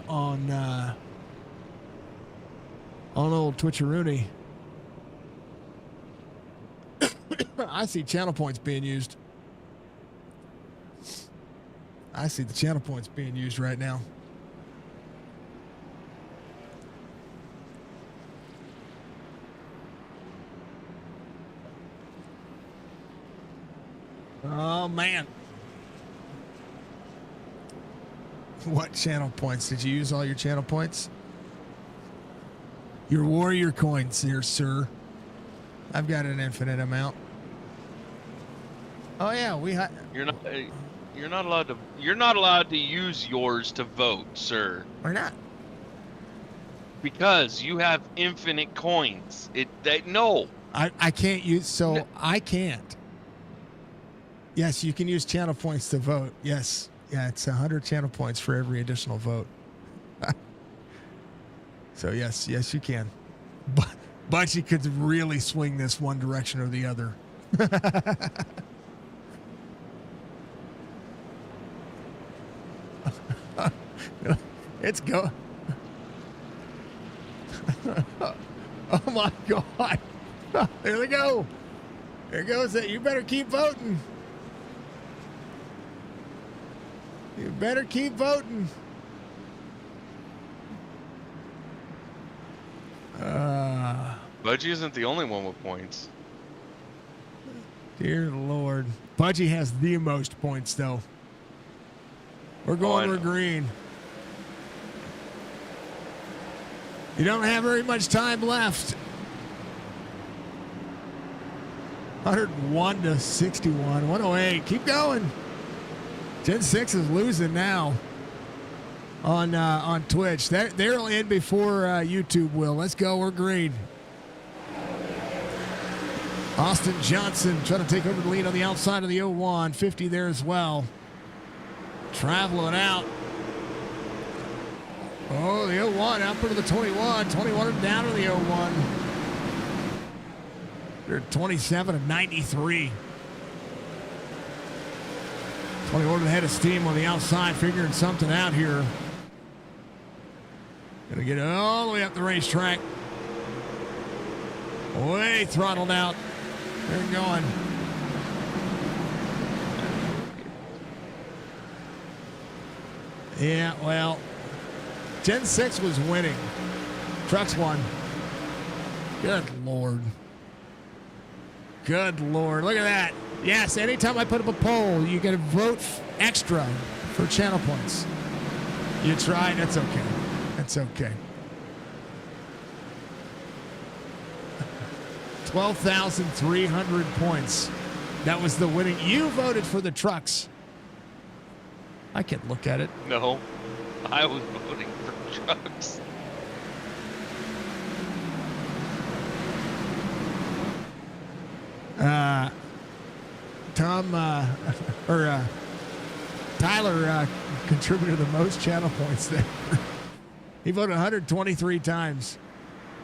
old Twitcheroony. I see channel points being used. I see the channel points being used right now. Oh man. What channel points? Did you use all your channel points? Your warrior coins here, sir. I've got an infinite amount. Oh yeah, You're not allowed to use yours to vote, sir. Why not? Because you have infinite coins. No. I can't use, so No. I can't. Yes, you can use channel points to vote. Yes. Yeah, it's 100 channel points for every additional vote. So yes, you can. But you could really swing this one direction or the other. It's go. Oh my God. There they go. There goes it. You better keep voting. You better keep voting. Budgie isn't the only one with points. Dear Lord. Budgie has the most points, though. We're going for green. You don't have very much time left. 101 to 61. 108. Keep going. Gen 6 is losing now on Twitch. They're in before YouTube will. Let's go. We're green. Austin Johnson trying to take over the lead on the outside of the 01. 50 there as well. Traveling out. Oh, the 01 out to the 21. 21 down to the 01. They're 27 of 93. 21 ahead of steam on the outside, figuring something out here. Gonna get all the way up the racetrack. Way throttled out. They're going. Yeah, well, Gen 6 was winning. Trucks won. Good Lord. Good Lord. Look at that. Yes, anytime I put up a poll, you get a vote extra for channel points. You tried. That's okay. That's okay. 12,300 points. That was the winning. You voted for the trucks. I can't look at it. No. I was voting for trucks. Tyler contributed the most channel points there. He voted 123 times.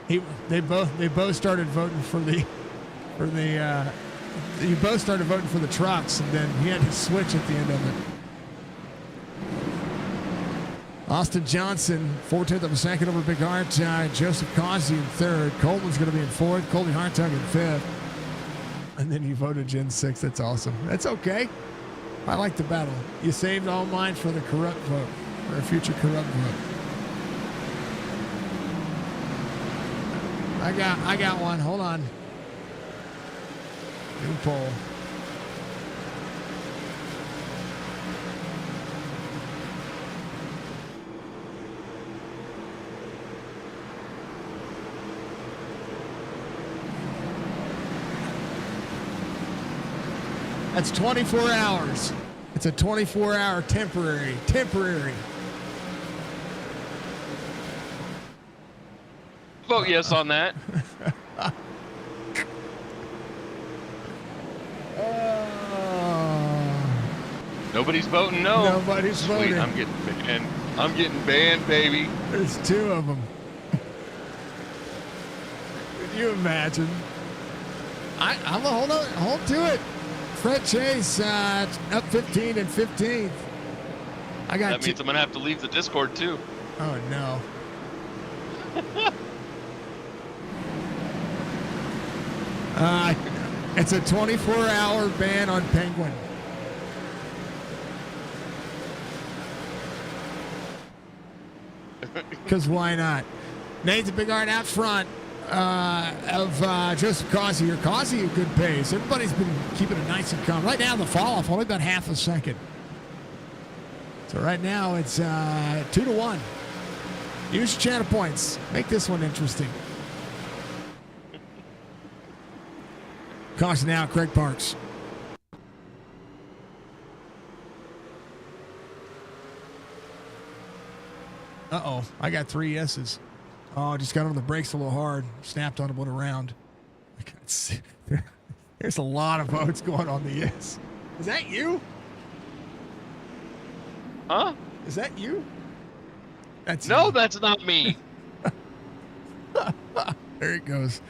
They both started voting for the you both started voting for the trucks, and then he had to switch at the end of it. Austin Johnson, 14th of a second over Big Art. Joseph Causey in third. Coleman's going to be in fourth. Colby Hartog in fifth. And then you voted Gen 6. That's awesome. That's okay. I like the battle. You saved all mine for the corrupt vote, or a future corrupt vote. I got one. Hold on. New poll. That's 24 hours. It's a 24-hour temporary. Vote yes on that. Nobody's voting no. Nobody's Sweet, voting. I'm getting banned. I'm getting banned, baby. There's two of them. Could you imagine? I'm gonna hold to it. Fred Chase up 15 and 15th. I got. That means I'm gonna have to leave the Discord too. Oh no. It's a 24-hour ban on Penguin. Because why not? Nathan Bigard out front of Joseph Causey. Or Causey at good pace. Everybody's been keeping it nice and calm. Right now, the fall-off only about half a second. So right now, it's 2-1. Use channel points. Make this one interesting. Caution now, Craig Parks. Uh-oh, I got 3 yeses. Oh, just got on the brakes a little hard. Snapped on him, went around. I can't see. There's a lot of votes going on the yes. Is that you? Huh? Is that you? That's no, you. that's not me. There it goes.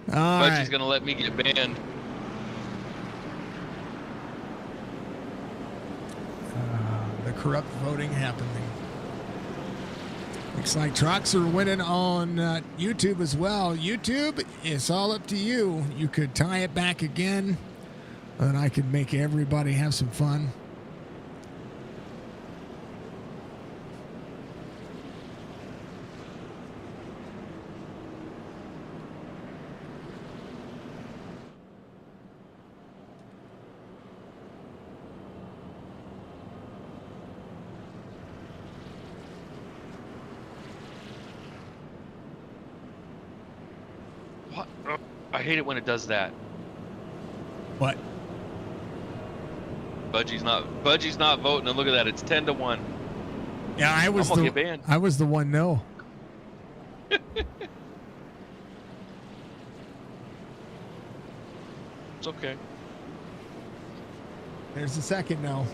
All But right. she's gonna let me get banned. The corrupt voting happening. Looks like trucks are winning on YouTube as well. YouTube, it's all up to you. You could tie it back again, and I could make everybody have some fun. What? I hate it when it does that. What? Budgie's not voting, and look at that, it's 10-1. Yeah, I was I'm gonna get banned. I was the one. No. It's okay. There's the second no.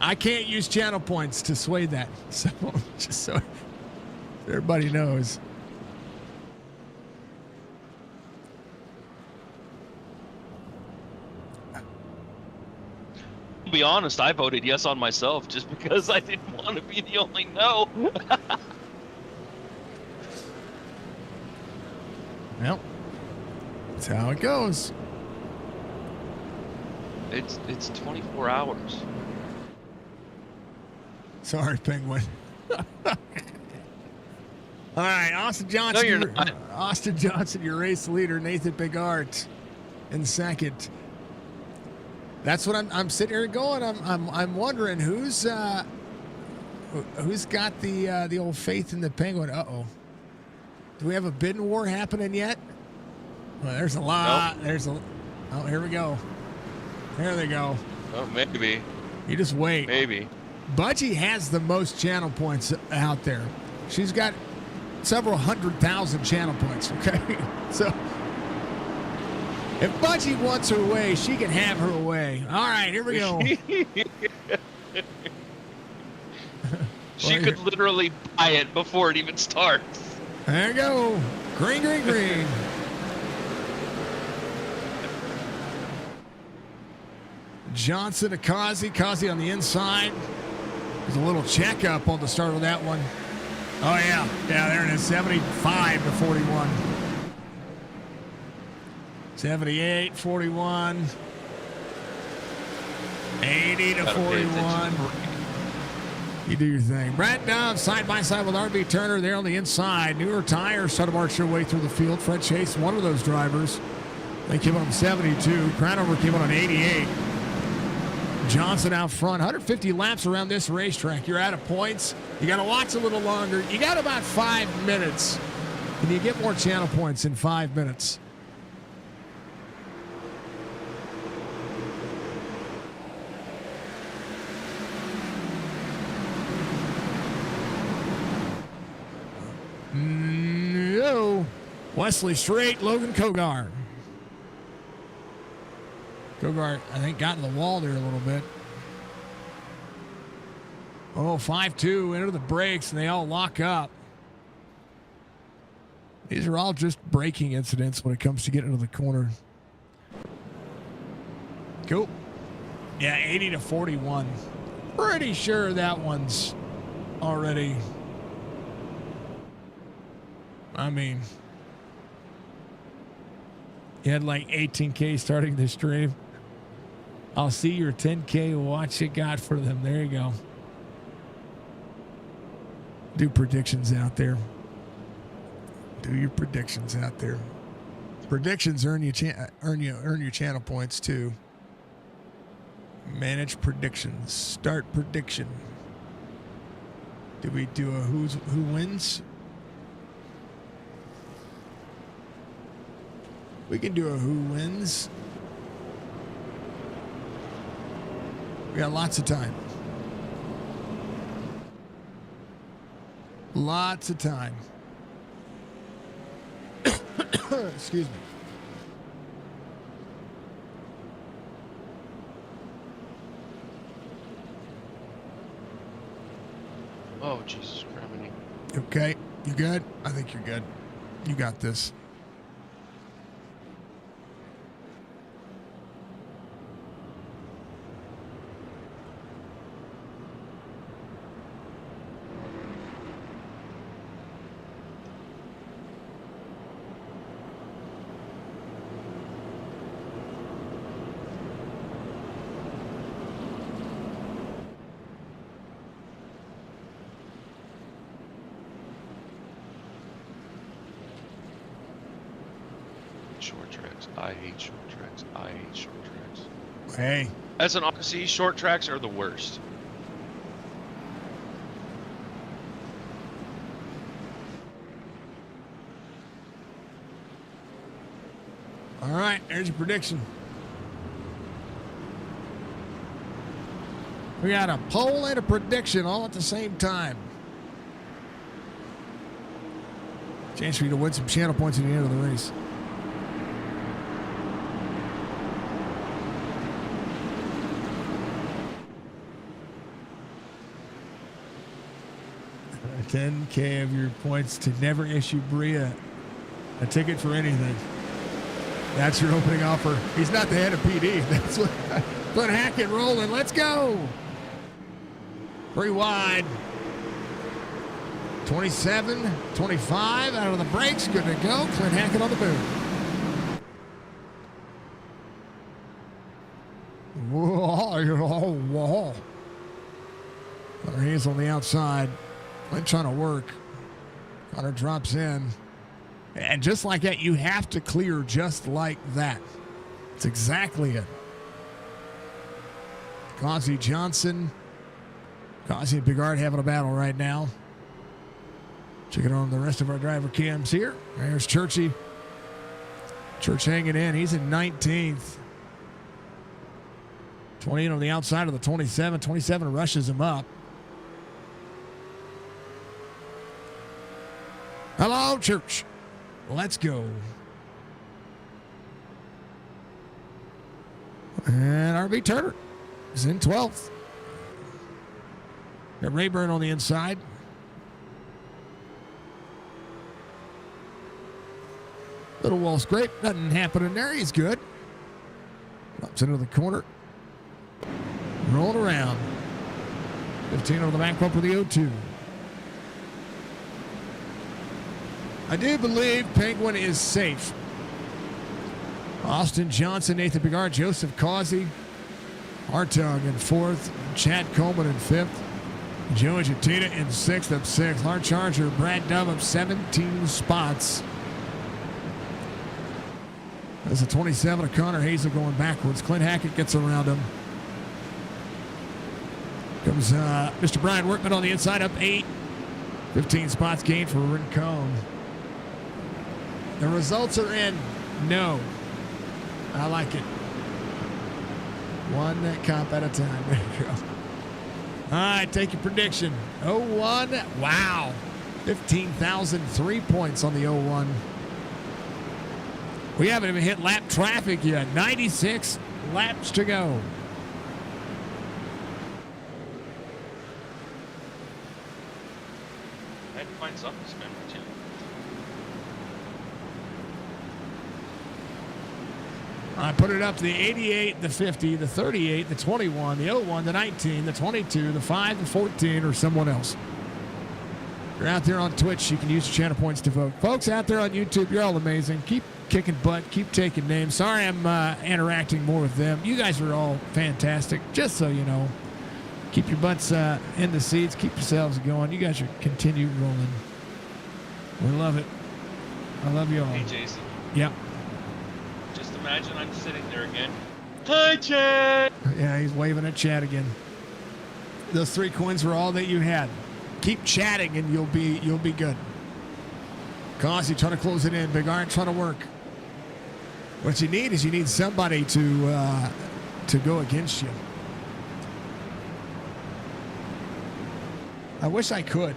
I can't use channel points to sway that. So just so everybody knows. To be honest, I voted yes on myself just because I didn't want to be the only no. Well, that's how it goes. It's 24 hours. Sorry, Penguin. All right, Austin Johnson. No, you're not. Austin Johnson, your race leader. Nathan Bigart in second. That's what I'm sitting here going. I'm wondering who's got the old faith in the Penguin. Uh-oh. Do we have a bidding war happening yet? Well, there's a lot. Nope. Oh, here we go. There they go. Oh, maybe. You just wait. Maybe. Budgie has the most channel points out there. She's got several 100,000 channel points, okay? So if Budgie wants her way, she can have her way. All right, here we go. She could literally buy it before it even starts. There you go. Green, green, green. Johnson to Kazi. Kazi on the inside. There's a little checkup on the start of that one. Oh, yeah. Yeah, there it is. 75 to 41. 78, 41. 80 to 41. You do your thing. Brad Dove side by side with RB Turner there on the inside. Newer tires try to march their way through the field. Fred Chase, one of those drivers. They came on 72. Crownover came on 88. Johnson out front. 150 laps around this racetrack. You're out of points. You got to watch a little longer. You got about 5 minutes. And you get more channel points in 5 minutes. No. Wesley Strait, Logan Kogar. Kogar, I think, got in the wall there a little bit. Oh, 5-2 into the brakes, and they all lock up. These are all just braking incidents when it comes to getting into the corner. Cool. Yeah, 80 to 41. Pretty sure that one's already... I mean, you had like 18K starting the stream. I'll see your 10K. Watch it got for them. There you go. Do predictions out there. Do your predictions out there. Predictions earn you earn your channel points too. Manage predictions. Start prediction. Do we do a who wins? We can do a who wins. We got lots of time. Lots of time. Excuse me. Oh, Jesus Christ. Okay. You good? I think you're good. You got this. Short tracks. I hate short tracks. I hate short tracks. Hey. As an RC, short tracks are the worst. All right, there's your prediction. We got a poll and a prediction all at the same time. Chance for you to win some channel points at the end of the race. $10K of your points to never issue Bria a ticket for anything. That's your opening offer. He's not the head of PD. That's what Clint Hackett rolling. Let's go. 3 wide. 27, 25 out of the brakes. Good to go. Clint Hackett on the boot. Whoa. Connor Hayes on the outside. Clint trying to work. Connor drops in. And just like that, you have to clear just like that. That's exactly it. Causey Johnson. Causey and Bigard having a battle right now. Checking on the rest of our driver cams here. There's Churchy. Church hanging in. He's in 19th. 28 on the outside of the 27. 27 rushes him up. Hello, church. Let's go. And RB Turner is in 12th. Got Rayburn on the inside. Little wall scrape. Nothing happening there. He's good. Drops into the corner. Rolling around. 15 on the back bumper of the 0-2. I do believe Penguin is safe. Austin Johnson, Nathan Bigard, Joseph Causey, Hartog in 4th, Chad Coleman in 5th, Joey Jatina in 6th up 6th. Hard Charger, Brad Dove up 17 spots. There's a 27 of Connor Hazel going backwards. Clint Hackett gets around him. Comes Mr. Brian Workman on the inside up 8. 15 spots gained for Rincon. The results are in. No. I like it. One comp at a time. There you go. All right, take your prediction. 0-1. Wow. 15,003 points on the 0-1. We haven't even hit lap traffic yet. 96 laps to go. I had to find something to spend my time. I put it up to the 88, the 50, the 38, the 21, the 01, the 19, the 22, the 5, the 14, or someone else. If you're out there on Twitch, you can use your channel points to vote. Folks out there on YouTube, you're all amazing. Keep kicking butt, keep taking names. Sorry I'm interacting more with them. You guys are all fantastic, just so you know. Keep your butts in the seats. Keep yourselves going. You guys are continue rolling. We love it. I love you all. Hey, Jason. Yep. Just imagine I'm sitting there again. Hi, Chad. Yeah, he's waving at Chad again. Those 3 coins were all that you had. Keep chatting and you'll be good. Causey trying to close it in. Big Iron trying to work. What you need is somebody to go against you. I wish I could.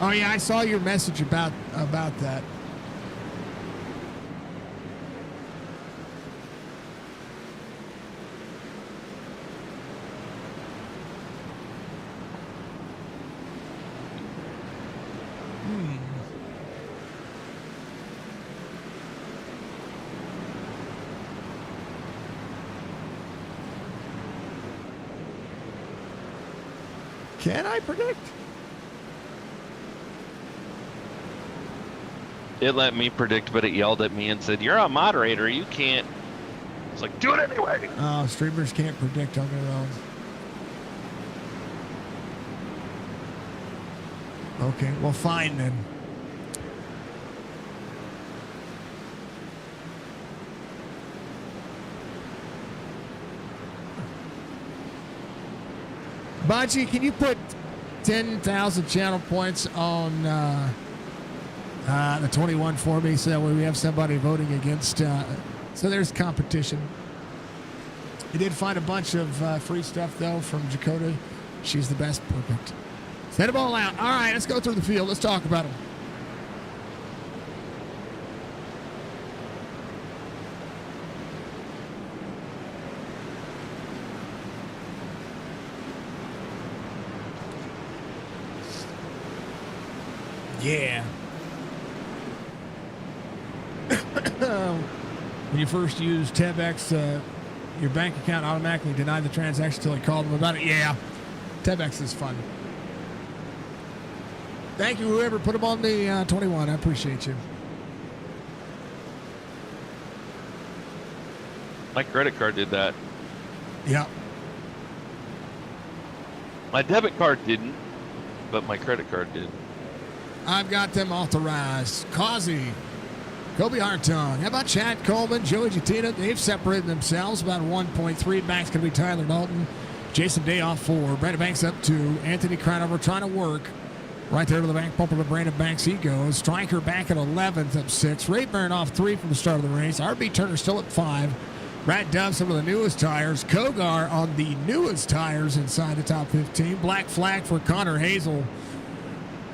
Oh yeah, I saw your message about that. Can I predict? It let me predict, but it yelled at me and said, "You're a moderator. You can't." I was like, "Do it anyway." Oh, streamers can't predict on their own. Okay, well, fine then. Bachi, can you put 10,000 channel points on the 21 for me so that way we have somebody voting against? So there's competition. I did find a bunch of free stuff, though, from Dakota. She's the best. Perfect. Send them all out. All right, let's go through the field. Let's talk about them. Yeah. When you first use TebX, your bank account automatically denied the transaction until I called them about it. Yeah. TebX is fun. Thank you, whoever put them on the 21. I appreciate you. My credit card did that. Yeah. My debit card didn't, but my credit card did. I've got them authorized. Causey, Kobe Hartong. How about Chad Coleman, Joey Jatina? They've separated themselves. About 1.3. Back's going to be Tyler Dalton. Jason Day off 4. Brandon Banks up 2. Anthony Crownover trying to work. Right there to the back bumper to Brandon Banks. He goes. Stryker back at 11th up 6. Rayburn off 3 from the start of the race. R.B. Turner still at 5. Brad Dove, some of the newest tires. Kogar on the newest tires inside the top 15. Black flag for Connor Hazel.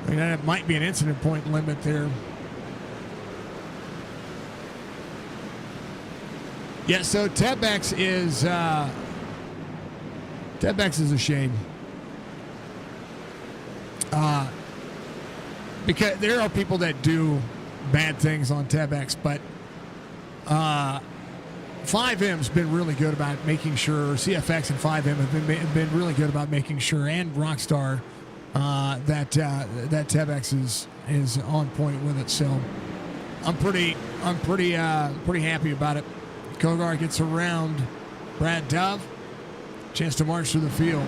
I mean, that might be an incident point limit there. Yeah, so Tebex is a shame. Because there are people that do bad things on Tebex, but 5M's been really good about making sure, CFX and 5M have been really good about making sure, and Rockstar, that Tebex is on point with it. So I'm pretty happy about it. Kogar gets around Brad Dove. Chance to march through the field.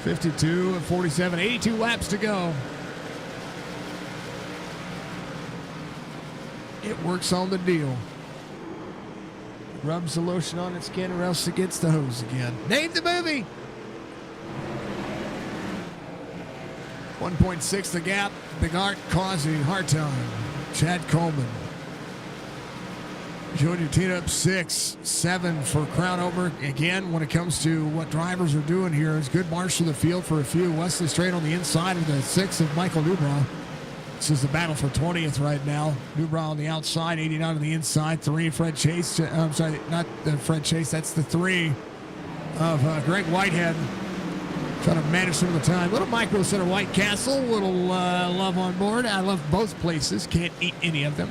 .52 and 47, 82 laps to go. It works on the deal. Rubs the lotion on its skin or else it gets the hose again. Name the movie. 1.6 the gap. Big Art causing hard time. Chad Coleman. Junior Tina up 6, 7 for Crownover. Again, when it comes to what drivers are doing here, it's good march through the field for a few. Wesley Straight on the inside of the 6 of Michael Newbrow. This is the battle for 20th right now. Newbrow on the outside, 89 on the inside. 3 Fred Chase. I'm sorry, not Fred Chase. That's the 3 of Greg Whitehead. Trying to manage some of the time. Little Micro Center White Castle. Little love on board. I love both places. Can't eat any of them.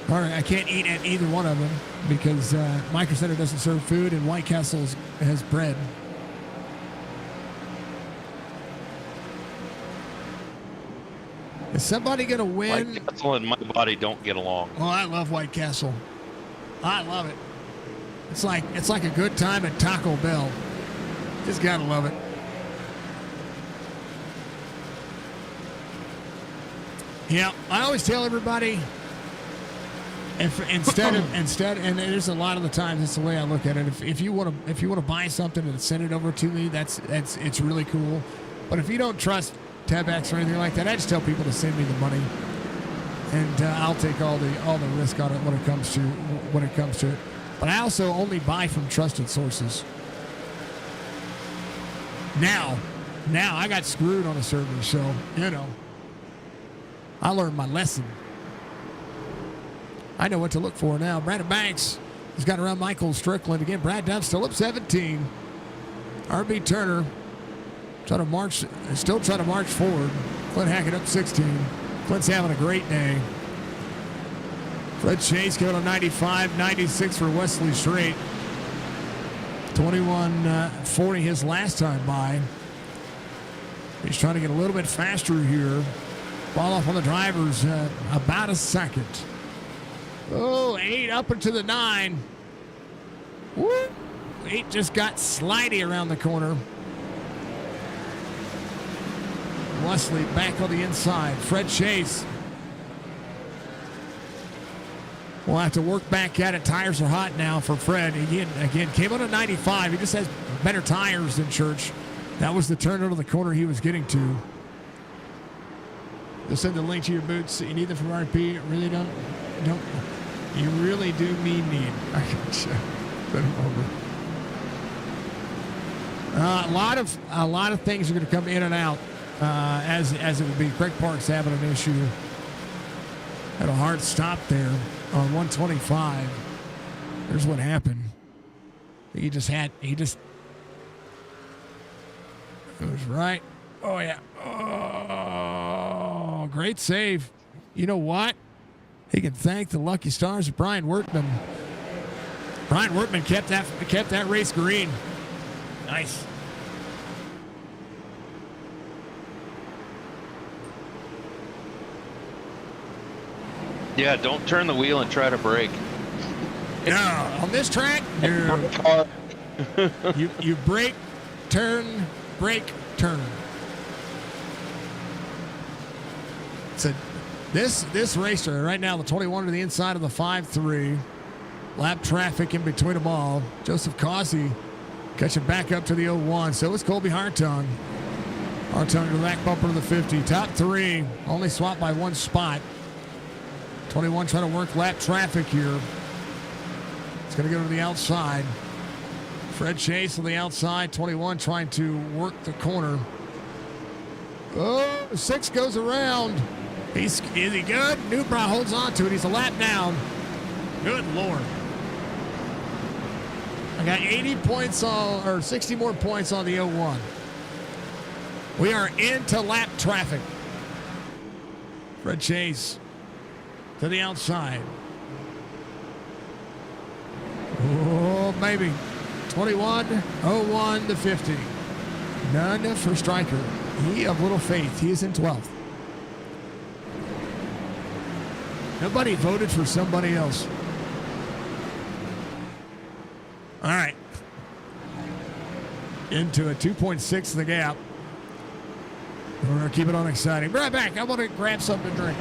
All right, I can't eat at either one of them because Micro Center doesn't serve food and White Castle has bread. Is somebody going to win? White Castle and my body don't get along. Oh, I love White Castle. I love it. It's like a good time at Taco Bell. Just gotta love it. Yeah, I always tell everybody, instead, and there's a lot of the times it's the way I look at it. If you want to buy something and send it over to me, it's really cool. But if you don't trust Tebex or anything like that, I just tell people to send me the money, and I'll take all the risk on it when it comes to it. But I also only buy from trusted sources. Now I got screwed on a server, so I learned my lesson. I know what to look for now. Brandon Banks has got around Michael Strickland again. Brad Dunn still up 17. R.B. Turner still trying to march forward. Clint Hackett up 16. Clint's having a great day. Fred Chase going to 95, 96 for Wesley Straight. 21:40 his last time by. He's trying to get a little bit faster here. Ball off on the drivers, about a second. Oh, 8 up into the 9. Woo! 8 just got slidey around the corner. Wesley back on the inside. Fred Chase will have to work back at it. Tires are hot now for Fred. Again, came on at 95. He just has better tires than Church. That was the turn out of the corner he was getting to. They'll send the link to your boots. You need them from RP. Really don't. You really do need. I gotcha. Send them over. A lot of things are going to come in and out as it would be. Craig Park's having an issue. Had a hard stop there on 125. Here's what happened. It was right. Oh, yeah. Oh, great save. You know what? He can thank the lucky stars of Brian Wortman. Brian Wortman kept that race green. Nice. Yeah, don't turn the wheel and try to brake. No, on this track, no. You brake, turn, brake, turn. So this racer right now, the 21 to the inside of the 5-3. Lap traffic in between them all. Joseph Causey catching back up to the 01. So is Colby Hartung. Hartung to the back bumper to the 50. Top three. Only swapped by one spot. 21 trying to work lap traffic here. It's going to go to the outside. Fred Chase on the outside. 21 trying to work the corner. Oh, 6 goes around. Is he good? Newbrow holds on to it. He's a lap down. Good Lord. I got 80 points or 60 more points on the 01. We are into lap traffic. Fred Chase to the outside. Oh, maybe. 21, 01 to 50. None for Stryker. He of little faith. He is in 12th. Nobody voted for somebody else. All right. Into a 2.6 the gap. We're going to keep it on exciting. Be right back. I want to grab something to drink.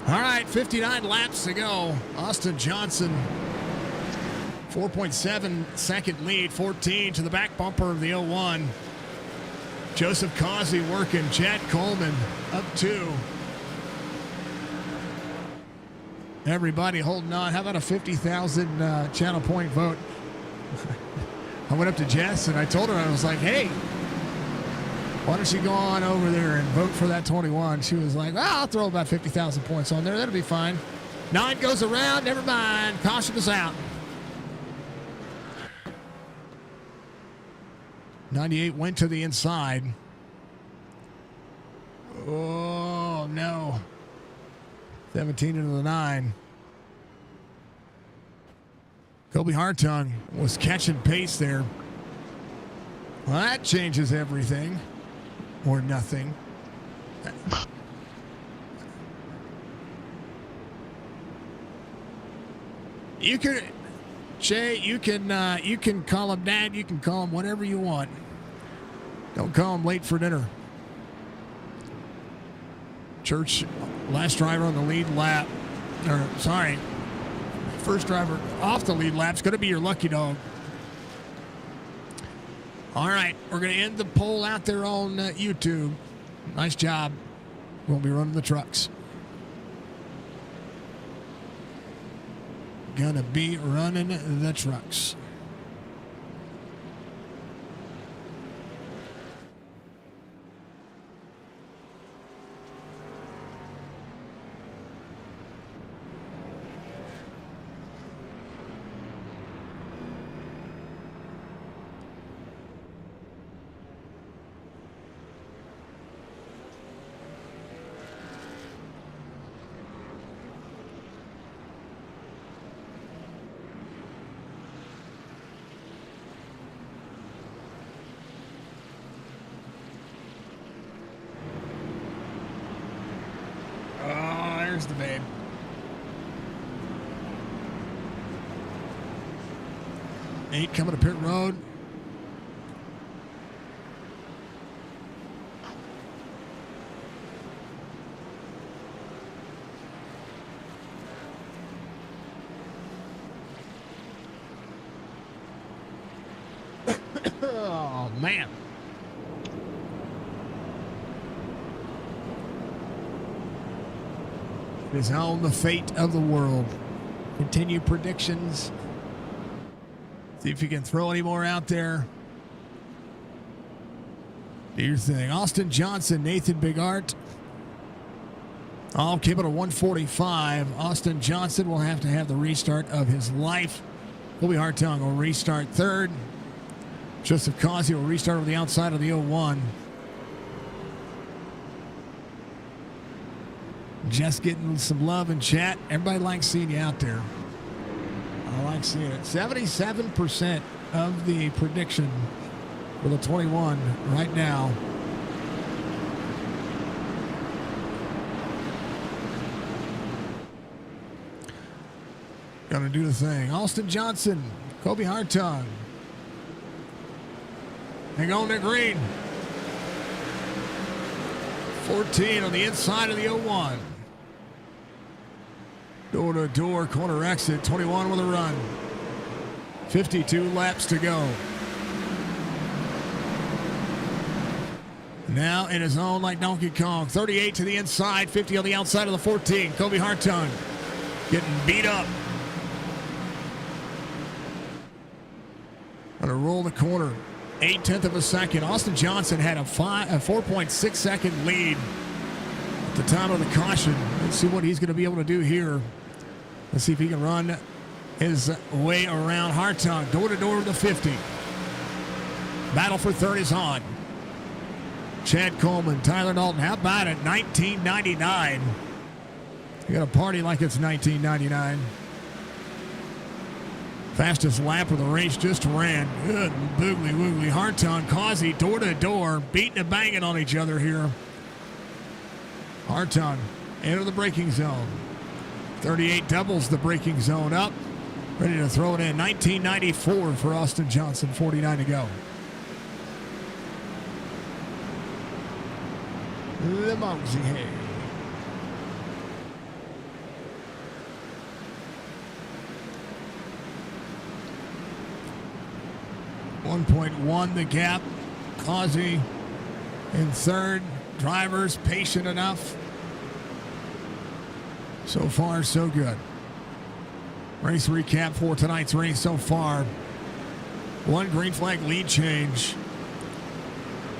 All right, 59 laps to go. Austin Johnson, 4.7 second lead, 14 to the back bumper of the 01. Joseph Causey working. Chad Coleman up 2. Everybody holding on. How about a 50,000 channel point vote? I went up to Jess and I told her, I was like, hey, why don't you go on over there and vote for that 21? She was like, well, I'll throw about 50,000 points on there. That'll be fine. 9 goes around. Never mind. Caution is out. 98 went to the inside. Oh, no. 17 into the 9. Kobe Hartung was catching pace there. Well, that changes everything. Or nothing. You can, Jay, you can call him Dad. You can call him whatever you want. Don't call him late for dinner. Church, last driver on the lead lap. Or, sorry, first driver off the lead lap is going to be your lucky dog. All right, we're going to end the poll out there on YouTube. Nice job. We'll be running the trucks. Gonna be running the trucks. There's the babe. Eight coming to pit road. Oh, man. Is on the fate of the world. Continue predictions. See if you can throw any more out there. Do your thing. Austin Johnson, Nathan Bigart. All came at a 145. Austin Johnson will have to have the restart of his life. Kobe Hartung will restart third. Joseph Causey will restart on the outside of the 01. Just getting some love in chat. Everybody likes seeing you out there. I like seeing it. 77% of the prediction for the 21 right now. Gonna do the thing. Austin Johnson, Kobe Hartung. Hang on to green. 14 on the inside of the 01. Door to door, corner exit, 21 with a run. 52 laps to go. Now in his own like Donkey Kong. 38 to the inside, 50 on the outside of the 14. Kobe Hartung getting beat up. Gonna roll the corner. 0.8 of a second. Austin Johnson had a 4.6 second lead at the time of the caution. Let's see what he's going to be able to do here. Let's see if he can run his way around Hartung. Door to door with the 50. Battle for third is on. Chad Coleman, Tyler Dalton. How about it? 1999. You got to party like it's 1999. Fastest lap of the race just ran. Good boogly woogly. Hartung, Causey, door to door, beating and banging on each other here. Hartung into the braking zone. 38 doubles the braking zone up. Ready to throw it in. 1994 for Austin Johnson. 49 to go. The Mogsy Hay. 1.1 the gap. Causey in third. Drivers patient enough. So far, so good. Race recap for tonight's race so far. One green flag lead change.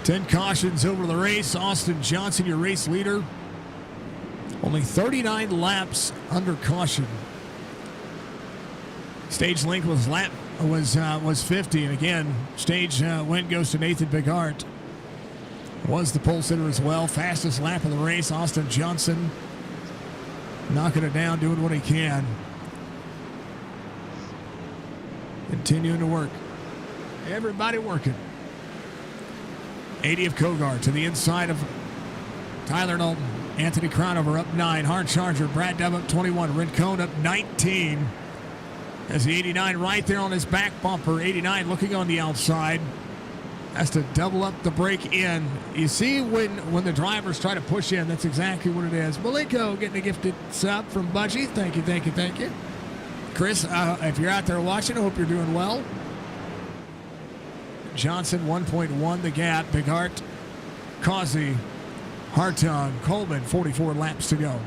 10 cautions over the race. Austin Johnson, your race leader. Only 39 laps under caution. Stage length was lap was 50. And again, stage win goes to Nathan Bigart. Was the pole sitter as well. Fastest lap of the race, Austin Johnson. Knocking it down, doing what he can. Continuing to work. Everybody working. 80 of Kogar to the inside of Tyler Knowlton. Anthony Crownover up 9. Hard Charger. Brad Dove up 21. Rincon up 19. As the 89 right there on his back bumper. 89 looking on the outside. Has to double up the brake in. You see when the drivers try to push in, that's exactly what it is. Malenko getting a gifted sub from Budgie. Thank you, thank you, thank you. Chris, if you're out there watching, I hope you're doing well. Johnson 1.1 the gap. Bigart, Causey, Hartung, Coleman, 44 laps to go.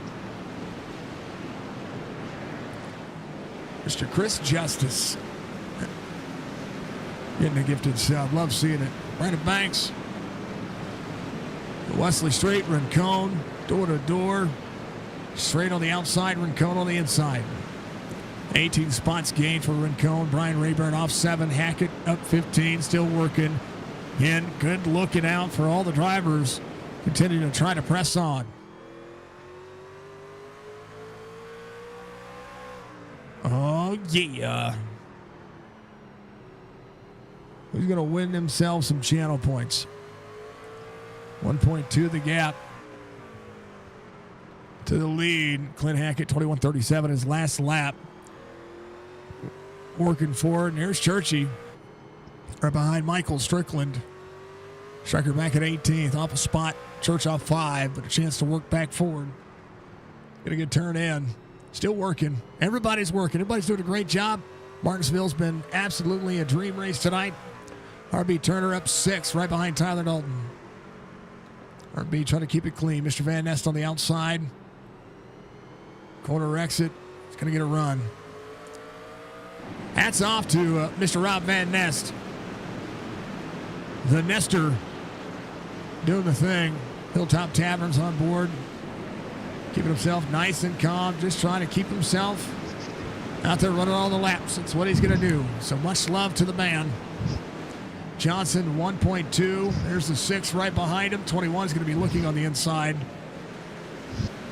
Mr. Chris Justice getting a gifted sub. Love seeing it. Brandon Banks. Wesley Straight, Rincon, door to door. Straight on the outside, Rincon on the inside. 18 spots gained for Rincon. Brian Rayburn off 7. Hackett up 15, still working. And good looking out for all the drivers. Continuing to try to press on. Oh, yeah. Who's going to win himself some channel points? 1.2 the gap to the lead. Clint Hackett, 21:37, his last lap. Working forward, and here's Churchy right behind Michael Strickland. Striker back at 18th, off a spot. Church off 5, but a chance to work back forward. Get a good turn in. Still working. Everybody's working. Everybody's doing a great job. Martinsville's been absolutely a dream race tonight. RB Turner up 6, right behind Tyler Knowlton. RB trying to keep it clean. Mr. Van Nest on the outside. Corner exit. He's going to get a run. Hats off to Mr. Rob Van Nest. The Nester doing the thing. Hilltop Taverns on board. Keeping himself nice and calm. Just trying to keep himself out there running all the laps. That's what he's going to do. So much love to the man. Johnson 1.2. There's the 6 right behind him. 21 is going to be looking on the inside.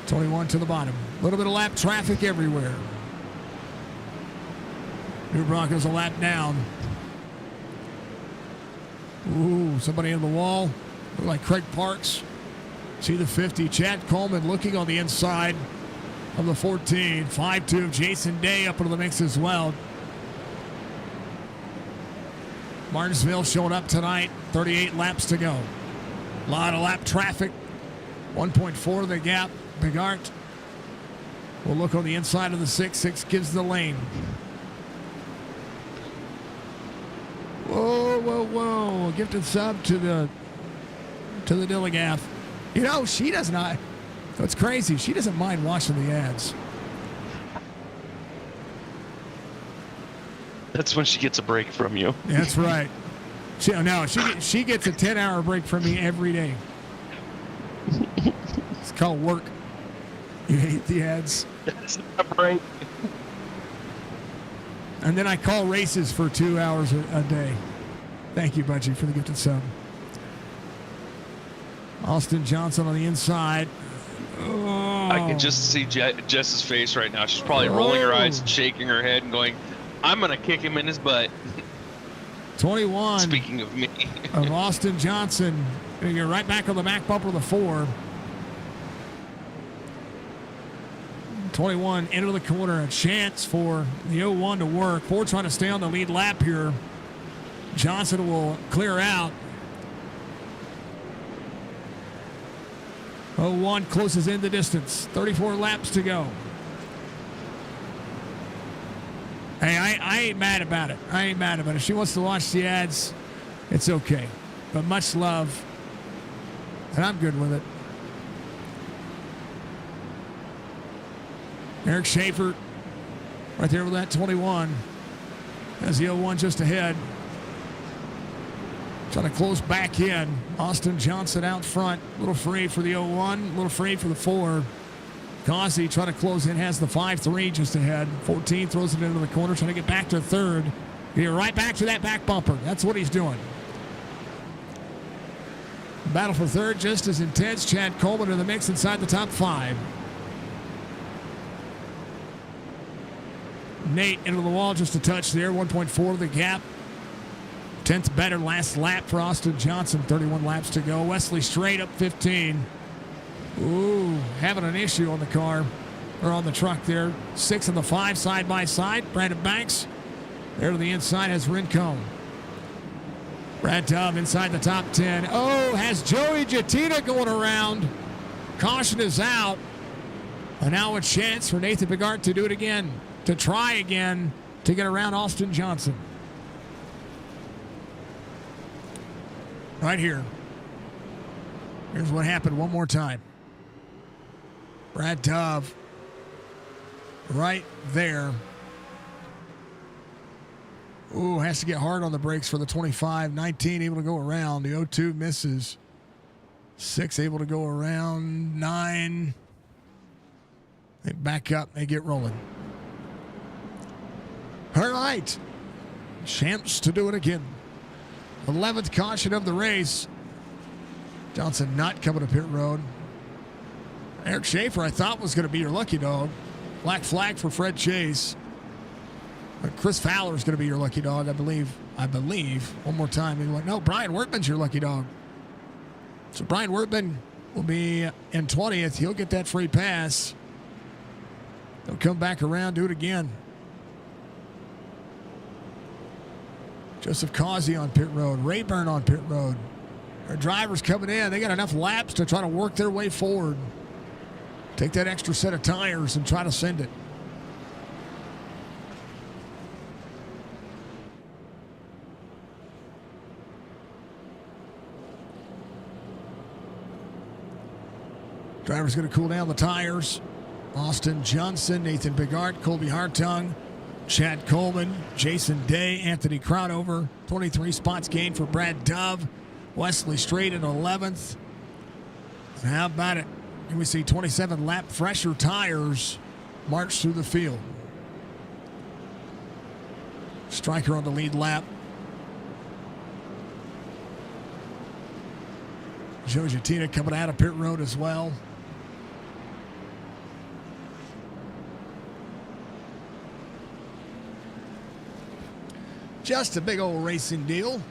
21 to the bottom. A little bit of lap traffic everywhere. New Broncos a lap down. Ooh, somebody in the wall. Look like Craig Parks. See the 50. Chad Coleman looking on the inside of the 14. 5-2. Jason Day up into the mix as well. Martinsville showing up tonight. 38 laps to go. A lot of lap traffic. 1.4 the gap. Bigart will look on the inside of the 6. 6 gives the lane. Whoa, whoa, whoa. Gifted sub to the Dilligaff. You know, she does not. It's crazy. She doesn't mind watching the ads. That's when she gets a break from you. That's right. She gets a 10-hour break from me every day. It's called work. You hate the ads. That's not a break. And then I call races for 2 hours a day. Thank you, Budgie, for the gifted sub. Austin Johnson on the inside. Oh. I can just see Jess's face right now. She's probably rolling her eyes and shaking her head and going, I'm going to kick him in his butt. 21. Speaking of me. Of Austin Johnson. You're right back on the back bumper of the 4. 21 into the corner. A chance for the 01 to work. 4 trying to stay on the lead lap here. Johnson will clear out. 01 closes in the distance. 34 laps to go. Hey, I ain't mad about it. I ain't mad about it. If she wants to watch the ads, it's okay. But much love. And I'm good with it. Eric Schaefer right there with that 21. As the 01 just ahead. Trying to close back in. Austin Johnson out front. A little free for the 01. A little free for the 4. Causey trying to close in. Has the 5-3 just ahead. 14 throws it into the corner. Trying to get back to 3rd. You're right back to that back bumper. That's what he's doing. Battle for third, just as intense. Chad Coleman in the mix inside the top 5. Nate into the wall, just a touch there. 1.4 the gap. 10th better last lap for Austin Johnson. 31 laps to go. Wesley Straight up 15. Ooh, having an issue on the car, or on the truck there. 6 and the 5 side by side. Brandon Banks there to the inside has Rincon. Brad Dove inside the top 10. Oh, has Joey Jettina going around. Caution is out. And now a chance for Nathan Bigart to do it again, to try again to get around Austin Johnson. Right here. Here's what happened one more time. Brad Dove right there. Ooh, has to get hard on the brakes for the 25. 19 able to go around. The 02 misses. 6 able to go around. 9. They back up. They get rolling. All right. Chance to do it again. 11th caution of the race. Johnson not coming to pit road. Eric Schaefer, I thought, was going to be your lucky dog. Black flag for Fred Chase. But Chris Fowler is going to be your lucky dog, I believe. One more time. He went, no, Brian Workman's your lucky dog. So Brian Workman will be in 20th. He'll get that free pass. He'll come back around, do it again. Joseph Causey on pit road. Rayburn on pit road. Our drivers coming in. They got enough laps to try to work their way forward. Take that extra set of tires and try to send it. Driver's going to cool down the tires. Austin Johnson, Nathan Bigart, Colby Hartung, Chad Coleman, Jason Day, Anthony Crowdover. 23 spots gained for Brad Dove. Wesley Straight in 11th. And how about it? Here we see 27 lap fresher tires march through the field. Stryker on the lead lap. Joe Jettina coming out of pit road as well. Just a big old racing deal.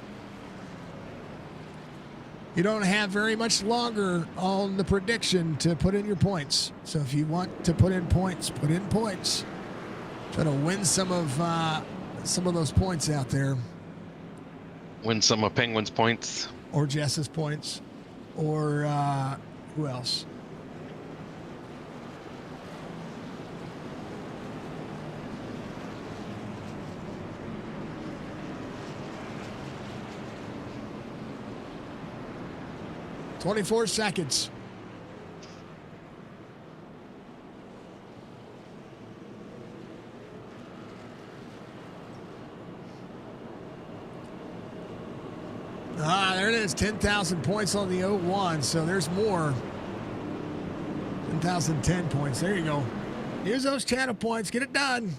You don't have very much longer on the prediction to put in your points. So if you want to put in points, put in points. Try to win some of those points out there. Win some of Penguin's points. Or Jess's points. Or who else? "24 seconds. There it is. 10,000 points on the 01. So there's more. 10,010 points. There you go. Use those channel points. Get it done.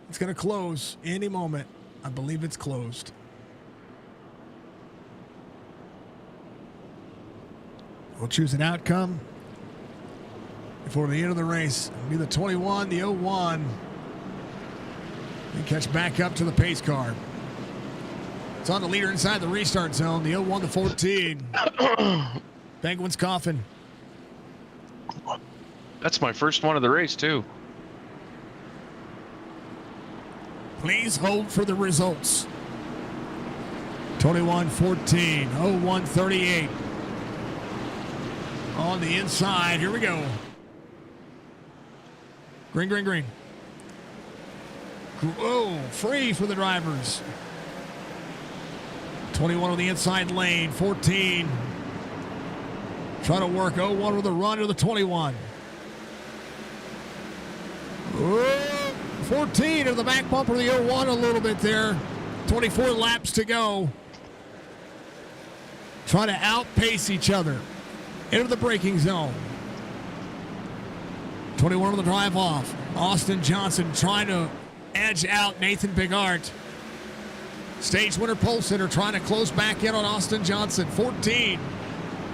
It's going to close any moment. I believe it's closed. We'll choose an outcome before the end of the race. It'll be the 21, the 01. Then catch back up to the pace car. It's on the leader inside the restart zone. The 01, the 14. Penguins coughing. That's my first one of the race, too. Please hold for the results. 21-14, 01-38. On the inside, here we go. Green, green, green. Whoa, free for the drivers. 21 on the inside lane, 14. Trying to work 01 with a run to the 21. Whoa, 14 of the back bumper of the 01 a little bit there. 24 laps to go. Trying to outpace each other. Into the braking zone. 21 on the drive off. Austin Johnson trying to edge out Nathan Bigart. Stage winner pole sitter trying to close back in on Austin Johnson. 14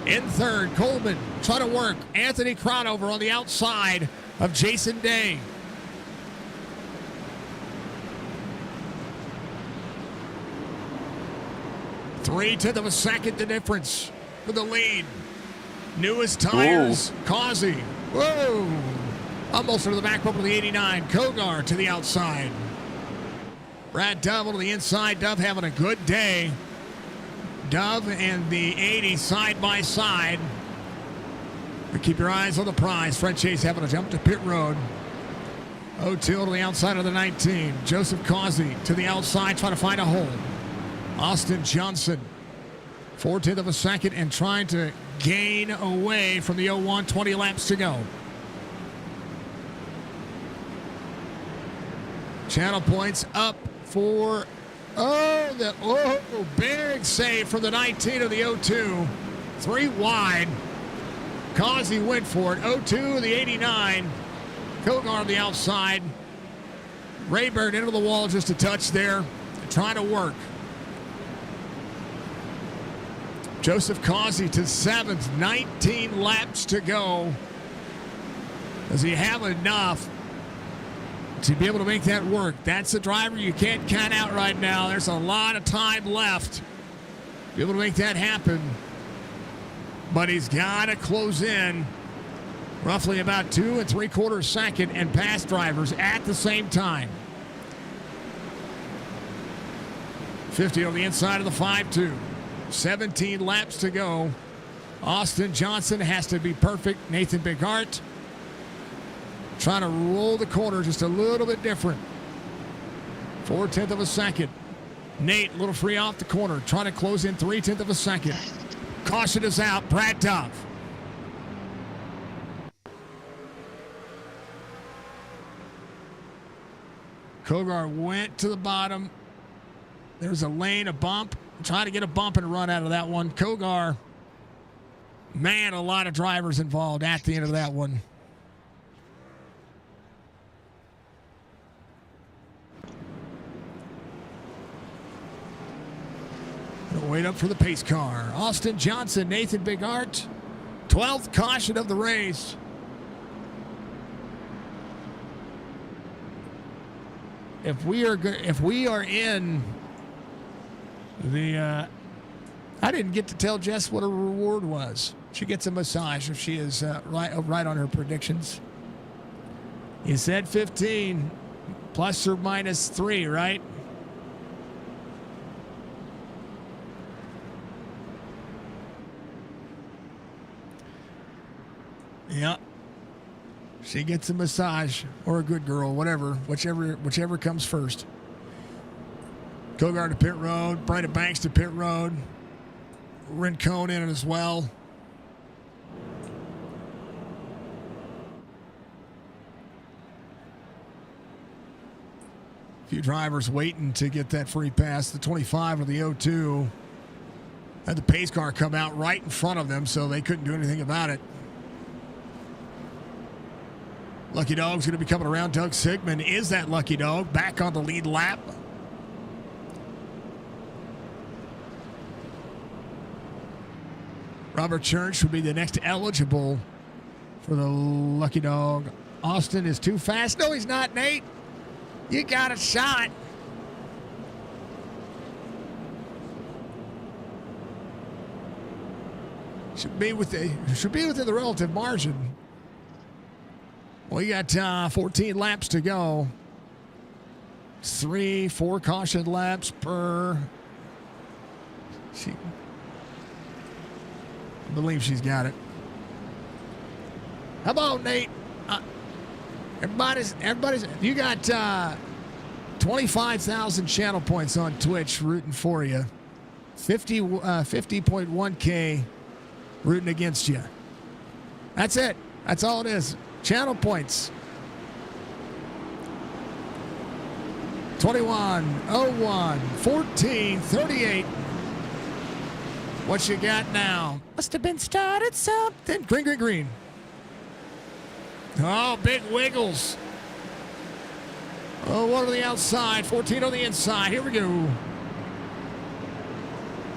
in third. Coleman trying to work. Anthony Cronover on the outside of Jason Day. Three-tenths of a second the difference for the lead. Newest tires, Causey. Whoa! Almost to the back bumper of the 89. Kogar to the outside. Brad Dove on the inside. Dove having a good day. Dove and the 80 side by side. But keep your eyes on the prize. Fred Chase having a jump to pit road. O'Toole to the outside of the 19. Joseph Causey to the outside trying to find a hole. Austin Johnson, 4/10 of a second and trying to gain away from the 01, 20 laps to go. Channel points up for, big save from the 19 of the 02. 3 wide. Causey went for it. 02, the 89. Kogar on the outside. Rayburn into the wall just a touch there. Trying to work. Joseph Causey to 7th, 19 laps to go. Does he have enough to be able to make that work? That's a driver you can't count out right now. There's a lot of time left to be able to make that happen. But he's got to close in roughly about 2 3/4 second and pass drivers at the same time. 50 on the inside of the 5-2. 17 laps to go. Austin Johnson has to be perfect. Nathan Bigart trying to roll the corner just a little bit different. 4/10 of a second. Nate a little free off the corner, trying to close in 3/10 of a second. Caution is out. Brad Dove. Kogar went to the bottom. There's a lane, a bump. Trying to get a bump and run out of that one. Kogar, man, a lot of drivers involved at the end of that one. Wait up for the pace car. Austin Johnson, Nathan Bigart, 12th caution of the race. If we are in the, I didn't get to tell Jess what her reward was. She gets a massage if she is right on her predictions. You said 15 plus or minus 3, right? Yeah. She gets a massage or a good girl, whichever comes first. Kogar to pit road, Brandon Banks to pit road. Rincon in it as well. A few drivers waiting to get that free pass. The 25 of the 02 had the pace car come out right in front of them, so they couldn't do anything about it. Lucky Dog's going to be coming around. Doug Sigmund is that lucky dog back on the lead lap. Robert Church would be the next eligible for the lucky dog. Austin is too fast. No, he's not, Nate. You got a shot. Should be within the relative margin. We got 14 laps to go. 3-4 caution laps per. I believe she's got it. How about Nate? Everybody's. You got 25,000 channel points on Twitch rooting for you. 50.1K rooting against you. That's it. That's all it is. Channel points. 21, 01, 14, 38. What you got now? Must have been started something. Green, green, green. Oh, big wiggles. Oh, 1 on the outside, 14 on the inside. Here we go.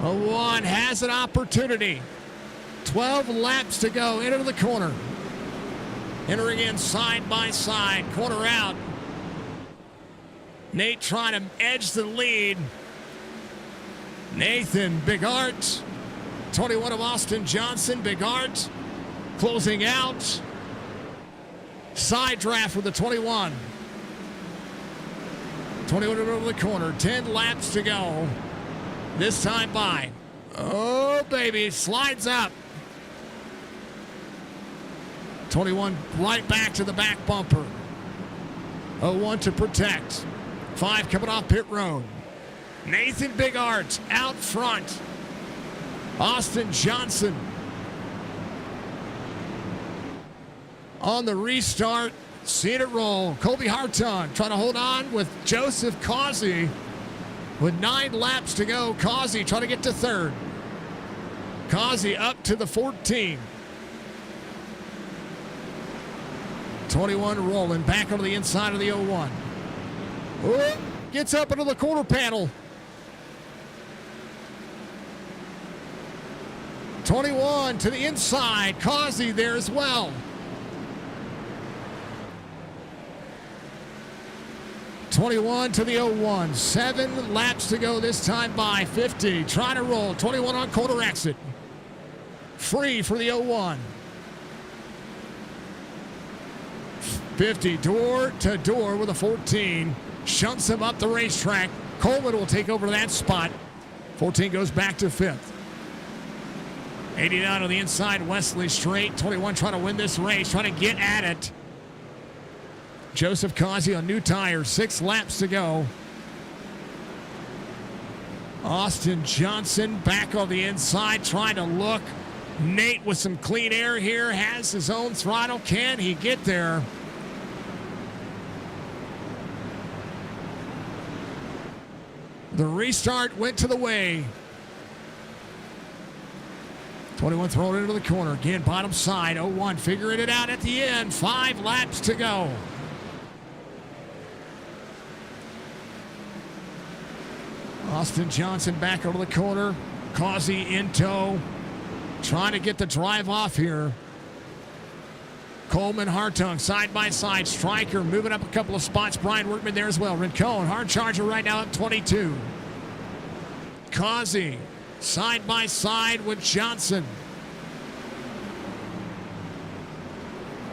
1 has an opportunity. 12 laps to go into the corner. Entering in side by side, corner out. Nate trying to edge the lead. Nathan Bigart, 21 of Austin Johnson. Bigart closing out. Side draft with the 21. 21 over the corner. 10 laps to go. This time by. Oh, baby. Slides up. 21 right back to the back bumper. 01 to protect. 5 coming off pit road. Nathan Bigart out front. Austin Johnson on the restart. Seeing it roll. Colby Hartung trying to hold on with Joseph Causey with 9 laps to go. Causey trying to get to third. Causey up to the 14. 21 rolling back over the inside of the 01. Oh, gets up into the quarter panel. 21 to the inside. Causey there as well. 21 to the 01. 7 laps to go this time by. 50 trying to roll. 21 on quarter exit. Free for the 01. 50 door to door with a 14. Shunts him up the racetrack. Coleman will take over that spot. 14 goes back to 5th. 89 on the inside. Wesley straight. 21 trying to win this race. Trying to get at it. Joseph Causey on new tires. 6 laps to go. Austin Johnson back on the inside trying to look. Nate with some clean air here. Has his own throttle. Can he get there? The restart went to the way. 21 thrown into the corner. Again, bottom side. 01 figuring it out at the end. 5 laps to go. Austin Johnson back over the corner. Causey in tow. Trying to get the drive off here. Coleman, Hartung, side by side. Stryker moving up a couple of spots. Brian Workman there as well. Rincon, hard charger right now at 22. Causey, side by side with Johnson.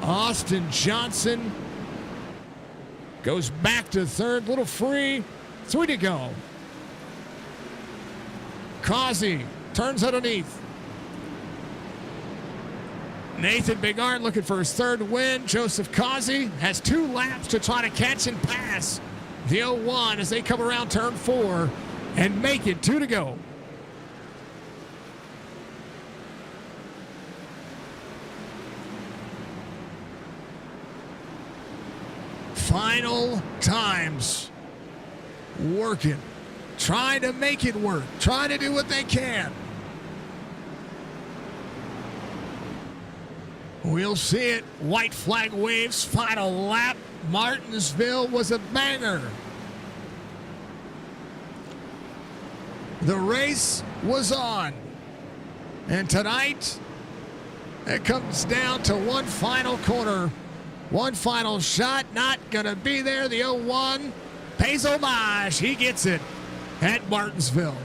Austin Johnson goes back to third. Little free. 3 to go. Causey turns underneath. Nathan Bigart looking for his 3rd win. Joseph Causey has 2 laps to try to catch and pass the 01 as they come around turn 4 and make it 2 to go. Final times working, trying to make it work, trying to do what they can. We'll see it. White flag waves. Final lap. Martinsville was a banger. The race was on. And tonight, it comes down to one final corner. One final shot. Not going to be there. The 01 pays homage. He gets it at Martinsville.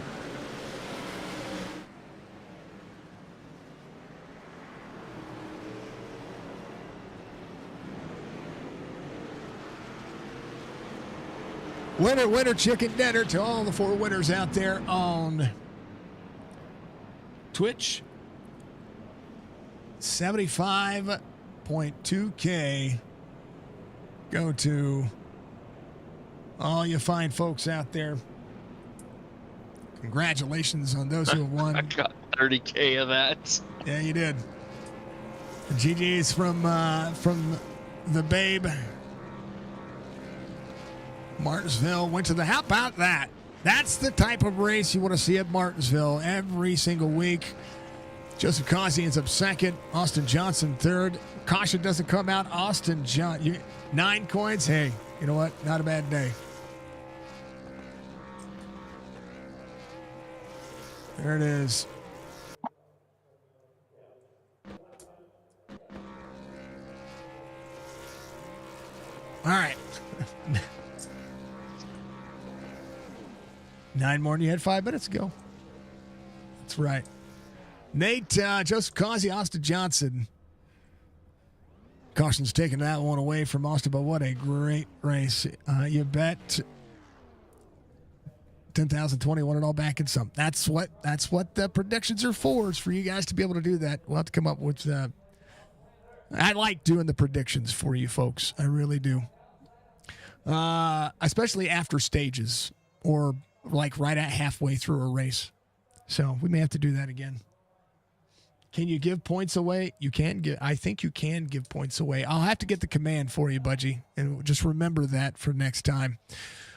Winner, winner, chicken dinner to all the 4 winners out there on Twitch. 75.2K. Go to all you fine folks out there. Congratulations on those who have won. I got 30K of that. Yeah, you did. GG's from the Babe. Martinsville went to the. How about that? That's the type of race you want to see at Martinsville every single week. Joseph Causey ends up 2nd. Austin Johnson 3rd. Caution doesn't come out. Austin 9 coins. Hey, You know what? Not a bad day. There it is. All right. 9 more than you had 5 minutes ago. That's right. Nate, Joseph Causey, Austin Johnson. Caution's taking that one away from Austin, but what a great race. You bet 10,021 and all back in some. That's what the predictions are for, is for you guys to be able to do that. We'll have to come up with I like doing the predictions for you folks. I really do. Especially after stages or like right at halfway through a race. So we may have to do that again. Can you give points away? You can give. I think you can give points away. I'll have to get the command for you, Budgie, and just remember that for next time.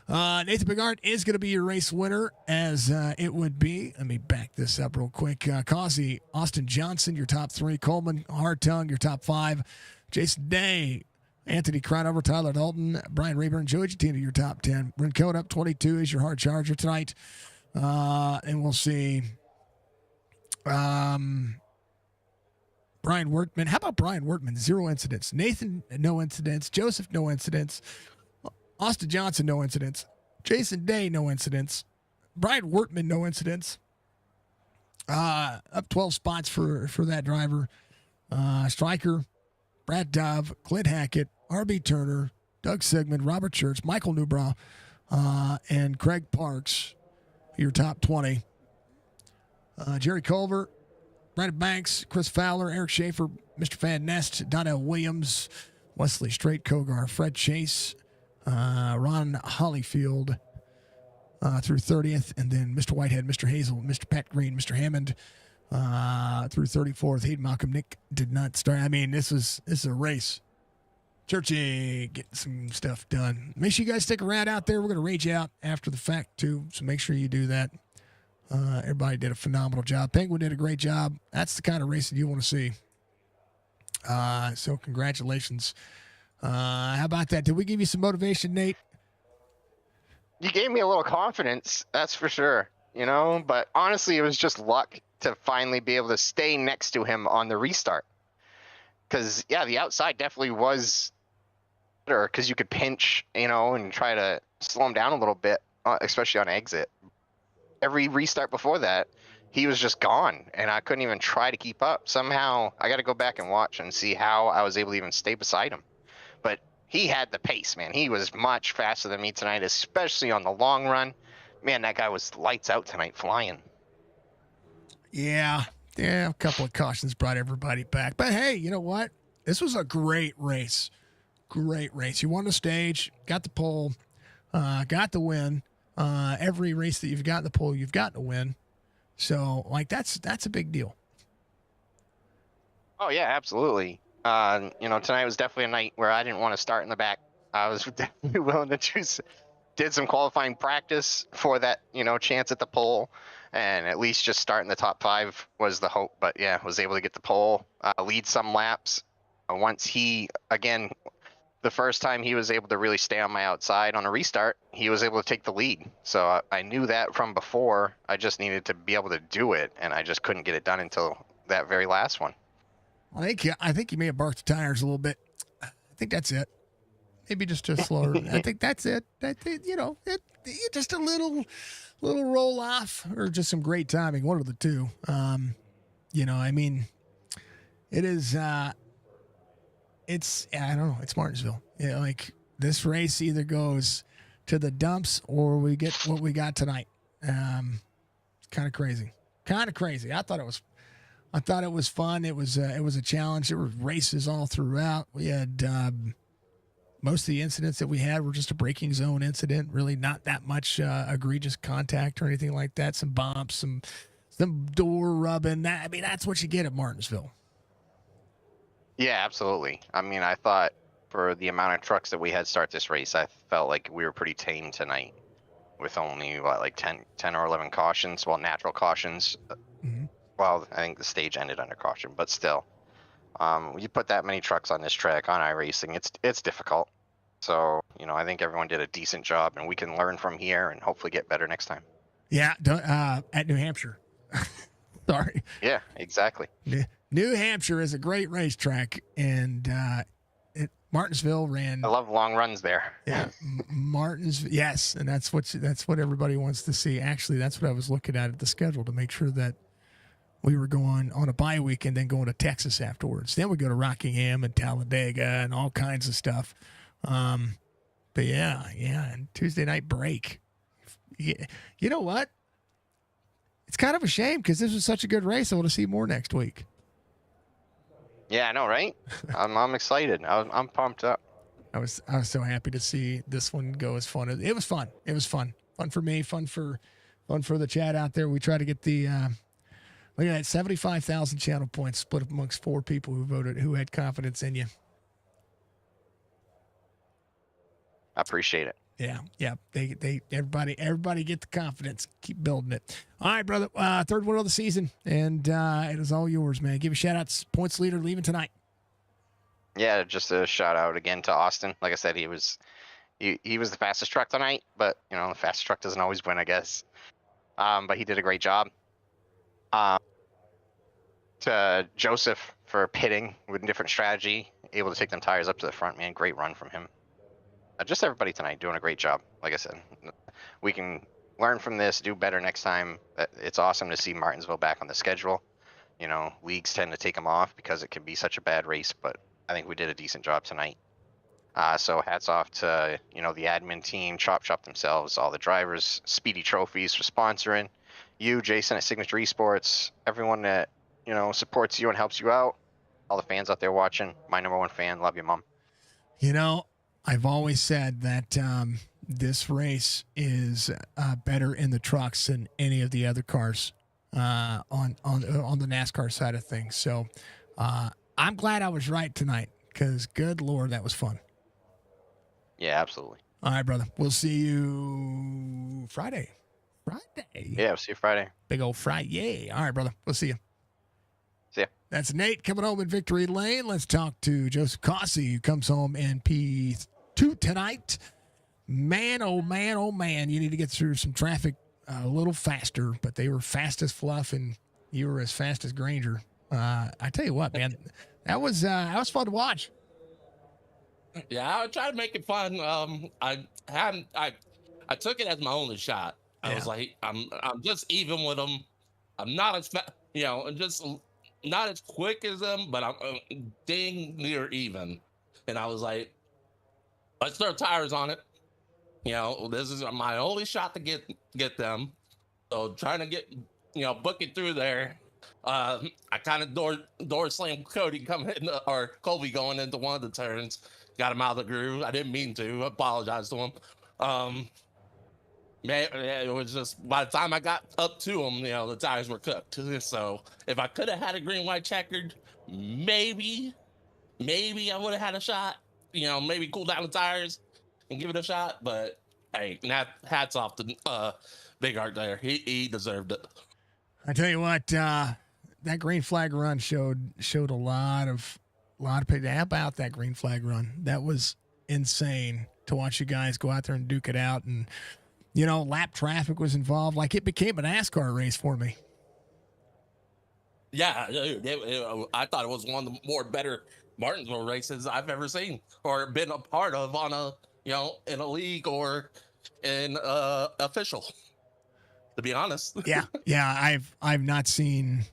Nathan Bigart is going to be your race winner, as it would be. Let me back this up real quick. Causey, Austin Johnson, your top 3. Coleman, Hartung, your top 5. Jason Day, Anthony Cronover, Tyler Dalton, Brian Rayburn, Joey Gitina, your top 10. Brent Cohen up 22 is your hard charger tonight. And we'll see. Brian Workman. How about Brian Workman? 0 incidents. Nathan, no incidents. Joseph, no incidents. Austin Johnson, no incidents. Jason Day, no incidents. Brian Workman, no incidents. Up 12 spots for that driver. Stryker, Brad Dove, Clint Hackett, R.B. Turner, Doug Sigmund, Robert Church, Michael Newbrow, and Craig Parks, your top 20. Jerry Culver, Brandon Banks, Chris Fowler, Eric Schaefer, Mr. Van Nest, Donnell Williams, Wesley Straight Kogar, Fred Chase, Ron Hollyfield through 30th, and then Mr. Whitehead, Mr. Hazel, Mr. Pat Green, Mr. Hammond through 34th. Hayden Malcolm, Nick did not start. I mean, this is a race. Churchy, get some stuff done. Make sure you guys stick around out there. We're going to rage out after the fact, too, so make sure you do that. Everybody did a phenomenal job. Penguin did a great job. That's the kind of racing you want to see. So congratulations. How about that? Did we give you some motivation, Nate? You gave me a little confidence, that's for sure. But honestly, it was just luck to finally be able to stay next to him on the restart. Because, yeah, the outside definitely was better because you could pinch, and try to slow him down a little bit, especially on exit. Every restart before that, he was just gone, and I couldn't even try to keep up. Somehow, I got to go back and watch and see how I was able to even stay beside him. But he had the pace, man. He was much faster than me tonight, especially on the long run. Man, that guy was lights out tonight flying. Yeah, a couple of cautions brought everybody back. But, hey, you know what? This was a great race. Great race. You won the stage, got the pole, got the win. Every race that you've got in the pole, you've got to win. So, that's a big deal. Oh, yeah, absolutely. Tonight was definitely a night where I didn't want to start in the back. I was definitely willing to did some qualifying practice for that, chance at the pole, and at least just start in the top 5 was the hope. But yeah, was able to get the pole, lead some laps. Once the first time he was able to really stay on my outside on a restart, he was able to take the lead. So I knew that from before. I just needed to be able to do it, and I just couldn't get it done until that very last one. I think you may have barked the tires a little bit. I think that's it. Maybe just slower. I think that's it. Just a little roll off, or just some great timing. One of the two. It is. It's I don't know. It's Martinsville. Yeah, this race either goes to the dumps or we get what we got tonight. Kind of crazy. I thought it was fun. It was a challenge. There were races all throughout. We had most of the incidents that we had were just a braking zone incident. Really, not that much egregious contact or anything like that. Some bumps, some door rubbing. That's what you get at Martinsville. Yeah, absolutely. I thought for the amount of trucks that we had start this race, I felt like we were pretty tame tonight with only 10 or 11 cautions, natural cautions. Mm-hmm. Well, I think the stage ended under caution, but still, you put that many trucks on this track on iRacing, it's difficult. So, I think everyone did a decent job, and we can learn from here and hopefully get better next time. Yeah, at New Hampshire. Sorry. Yeah, exactly. New Hampshire is a great racetrack, and Martinsville I ran. love long runs there. Yeah, Martinsville. Yes, and that's what everybody wants to see. Actually, that's what I was looking at the schedule to make sure that we were going on a bye week and then going to Texas afterwards. Then we go to Rockingham and Talladega and all kinds of stuff. But yeah, and Tuesday night break. Yeah, you know what? It's kind of a shame because this was such a good race. I want to see more next week. Yeah, I know, right? I'm excited. I'm pumped up. I was so happy to see this one go as fun. It was fun. It was fun. Fun for me. Fun for the chat out there. We try to get the look at that 75,000 channel points split amongst 4 people who voted, who had confidence in you. I appreciate it. Yeah. Everybody get the confidence. Keep building it. All right, brother. Third win of the season, and it is all yours, man. Give a shout out. Points leader leaving tonight. Yeah, just a shout out again to Austin. Like I said, he was the fastest truck tonight, but the fastest truck doesn't always win, I guess. But he did a great job. To Joseph for pitting with a different strategy, able to take them tires up to the front, man. Great run from him. Just everybody tonight doing a great job. Like I said, we can learn from this, do better next time. It's awesome to see Martinsville back on the schedule. Leagues tend to take them off because it can be such a bad race, but I think we did a decent job tonight. So hats off to, the admin team, Chop themselves, all the drivers, Speedy Trophies for sponsoring, you, Jason at Signature Esports, everyone that, supports you and helps you out, all the fans out there watching. My number one fan. Love you, Mom. I've always said that this race is better in the trucks than any of the other cars on the NASCAR side of things. So I'm glad I was right tonight because, good Lord, that was fun. Yeah, absolutely. All right, brother. We'll see you Friday. Yeah, we'll see you Friday. Big old Friday. All right, brother. We'll see you. See ya. That's Nate coming home in victory lane. Let's talk to Joseph Cossey, who comes home in P2 tonight. Man, oh man, you need to get through some traffic a little faster, but they were fast as fluff, and you were as fast as Granger. I tell you what, man, that was fun to watch. Yeah, I tried to make it fun. I took it as my only shot. I was like, I'm just even with them. I'm not as just not as quick as them, but I'm dang near even. And I was like, let's throw tires on it. This is my only shot to get them. So trying to get book it through there. I kind of door slammed Cody Colby going into one of the turns. Got him out of the groove. I didn't mean to. I apologize to him. Man, it was just by the time I got up to him, the tires were cooked. So if I could have had a green white checkered, maybe I would have had a shot. Maybe cool down the tires and give it a shot. But hey, hats off to Big Art there. He deserved it. I tell you what, that green flag run showed a lot of people. How about that green flag run? That was insane to watch you guys go out there and duke it out. And, lap traffic was involved. Like, it became a NASCAR race for me. Yeah, I thought it was one of the better Martinsville races I've ever seen or been a part of on a, in a league or in official, to be honest. Yeah. I've not seen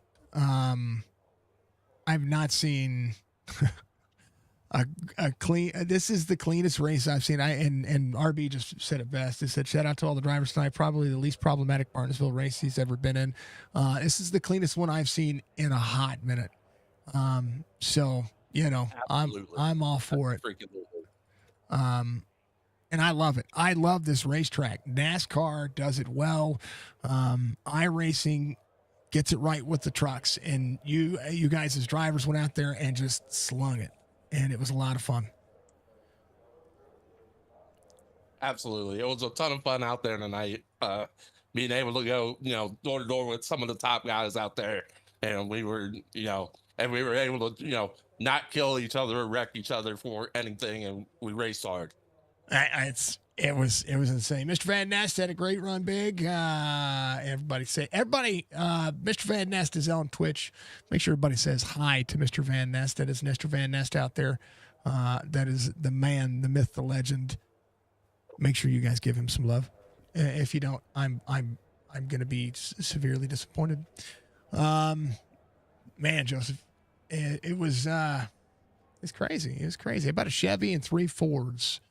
a clean. This is the cleanest race I've seen. And RB just said it best. He said, "Shout out to all the drivers tonight. Probably the least problematic Martinsville race he's ever been in. This is the cleanest one I've seen in a hot minute." So I'm all for it. And I love it. I love this racetrack. NASCAR does it well. iRacing gets it right with the trucks, and you guys as drivers went out there and just slung it, and it was a lot of fun. Absolutely, it was a ton of fun out there tonight. Being able to go, door to door with some of the top guys out there, and we were able to, not kill each other or wreck each other for anything, and we raced hard. It was insane. Mr. Van Nest had a great run, big. Mr. Van Nest is on Twitch. Make sure everybody says hi to Mr. Van Nest. That is Mr. Van Nest out there. That is the man, the myth, the legend. Make sure you guys give him some love. If you don't, I'm gonna be severely disappointed. Man, Joseph, it was it's crazy. It was crazy. About a Chevy and 3 Fords.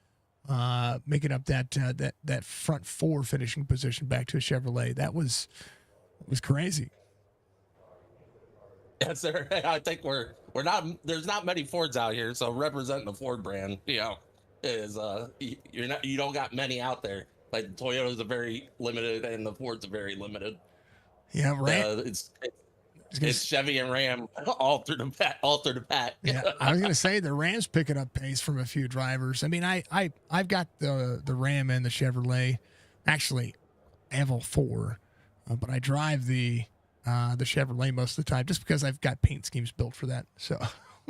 Making up that front 4 finishing position back to a Chevrolet. That was crazy. Yes, sir. I think we're not. There's not many Fords out here, so representing the Ford brand, is you don't got many out there. Like Toyota's a very limited, and the Ford's a very limited. Yeah, right. It's Chevy and Ram all through the pack. Yeah, I was gonna say the Ram's picking up pace from a few drivers. I mean, I've got the Ram and the Chevrolet. Actually, I have all 4, but I drive the Chevrolet most of the time just because I've got paint schemes built for that. So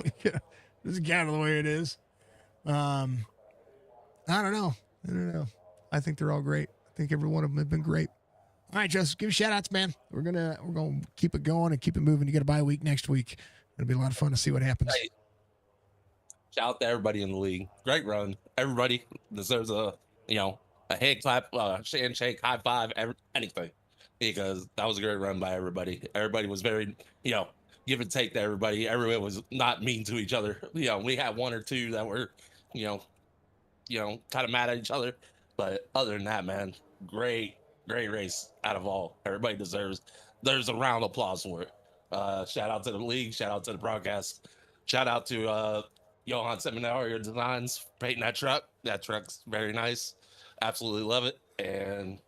this is kind of the way it is. I don't know. I think they're all great. I think every one of them have been great. All right, Joseph, give shout outs, man. We're gonna keep it going and keep it moving. You get a bye week next week. It'll be a lot of fun to see what happens. Hey, shout out to everybody in the league. Great run. Everybody deserves a hand clap, handshake, high five, anything, because that was a great run by everybody. Everybody was very give and take to everybody. Everyone was not mean to each other. We had 1 or 2 that were kind of mad at each other, but other than that, man, great race out of all. Everybody deserves a round of applause for it. Shout out to the league, shout out to the broadcast, shout out to Johan Seminario Designs painting that truck. That truck's very nice. Absolutely love it. And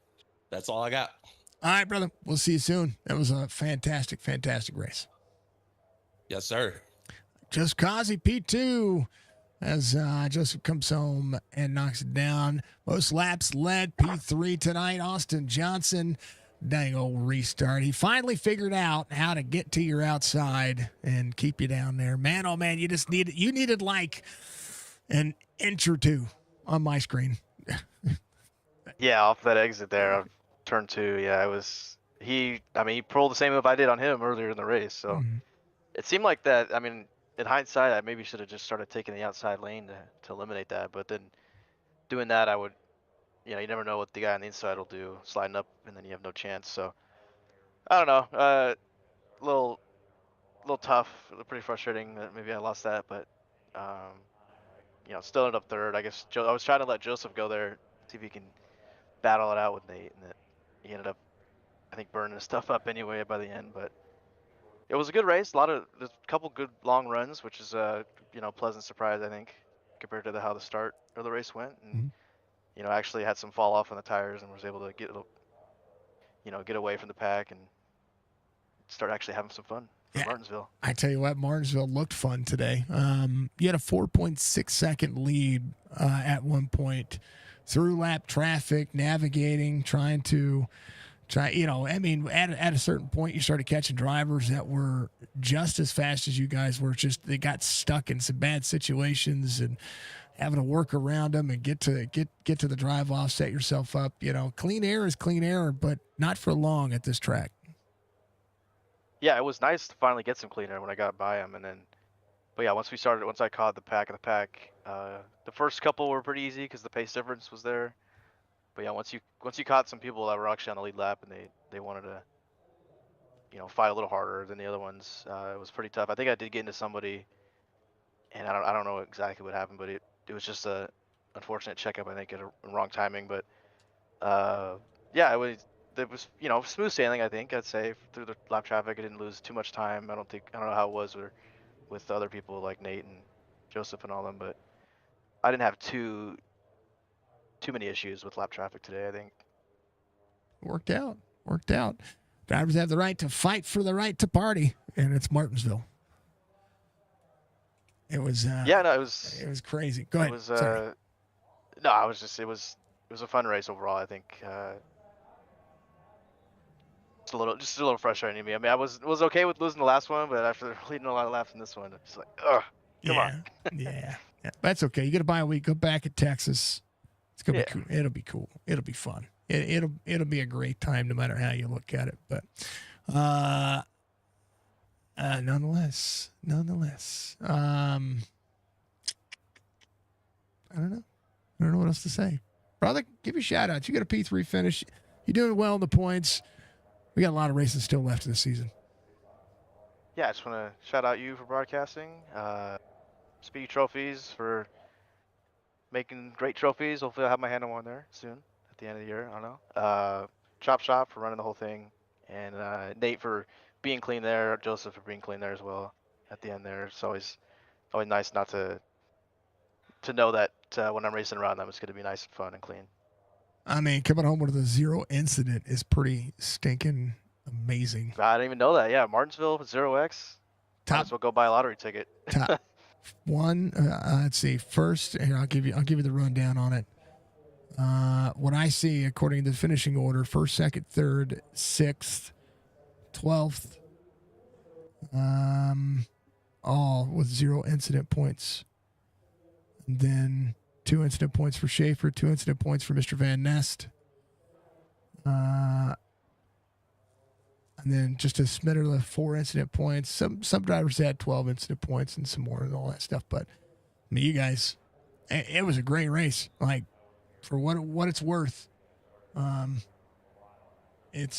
that's all I got. All right, brother, we'll see you soon. That was a fantastic race. Yes, sir. Just Kazi P2 as Joseph comes home and knocks it down. Most laps led, P3 tonight. Austin Johnson, dang old restart. He finally figured out how to get to your outside and keep you down there. Man, oh man, you needed like an inch or 2 on my screen. Yeah, off that exit there of turn 2. Yeah, it was he pulled the same move I did on him earlier in the race. So it seemed like that. I mean, in hindsight, I maybe should have just started taking the outside lane to eliminate that. But then doing that, I would, you never know what the guy on the inside will do, sliding up, and then you have no chance. So I don't know, a little tough, pretty frustrating that maybe I lost that. But still ended up 3rd. I guess I was trying to let Joseph go there, see if he can battle it out with Nate, and that he ended up, I think, burning his stuff up anyway by the end. But it was a good race. There's a couple good long runs, which is a pleasant surprise, I think, compared to how the start of the race went. And actually had some fall off on the tires and was able to get away from the pack and start actually having some fun for Martinsville. I tell you what, Martinsville looked fun today. You had a 4.6 second lead at one point through lap traffic, navigating, at a certain point, you started catching drivers that were just as fast as you guys were. Just they got stuck in some bad situations and having to work around them and get to the drive off, set yourself up. Clean air is clean air, but not for long at this track. Yeah, it was nice to finally get some clean air when I got by him, once I caught the pack, the first couple were pretty easy because the pace difference was there. But yeah, once you caught some people that were actually on the lead lap and they wanted to, fight a little harder than the other ones, it was pretty tough. I think I did get into somebody, and I don't know exactly what happened, but it was just a unfortunate checkup, I think, at a wrong timing. But it was smooth sailing. I think I'd say through the lap traffic, I didn't lose too much time. I don't know how it was with other people like Nate and Joseph and all them, but I didn't have too many issues with lap traffic today, I think. Worked out. Drivers have the right to fight for the right to party, and it's Martinsville. It was it was crazy. Go ahead. It was a fun race overall, I think. Just a little frustrating to me. I mean, I was okay with losing the last one, but after leading a lot of laps in this one, it's like, come on. Yeah. That's okay. You got to buy a week. Go back at Texas. It's gonna be cool. It'll be cool. It'll be fun. It'll be a great time no matter how you look at it. But nonetheless, I don't know. I don't know what else to say. Brother, give you a shout out. You got a P3 finish. You're doing well in the points. We got a lot of races still left in the season. Yeah, I just want to shout out you for broadcasting. Speedy Trophies for making great trophies. Hopefully I'll have my hand on one there soon at the end of the year. I don't know. Chop Shop for running the whole thing. And Nate for being clean there. Joseph for being clean there as well at the end there. It's always nice not to know that when I'm racing around them, it's going to be nice and fun and clean. I mean, coming home with a 0 incident is pretty stinking amazing. I didn't even know that. Yeah, Martinsville 0x. Might as well go buy a lottery ticket. Top one. Let's see. First, here I'll give you the rundown on it. What I see according to the finishing order: first, second, third, sixth, 12th, all with 0 incident points. And then 2 incident points for Schaefer, 2 incident points for Mr. Van Nest. And then just a smattering of 4 incident points. Some drivers had 12 incident points and some more and all that stuff. But I mean, you guys, it was a great race. Like, for what it's worth, it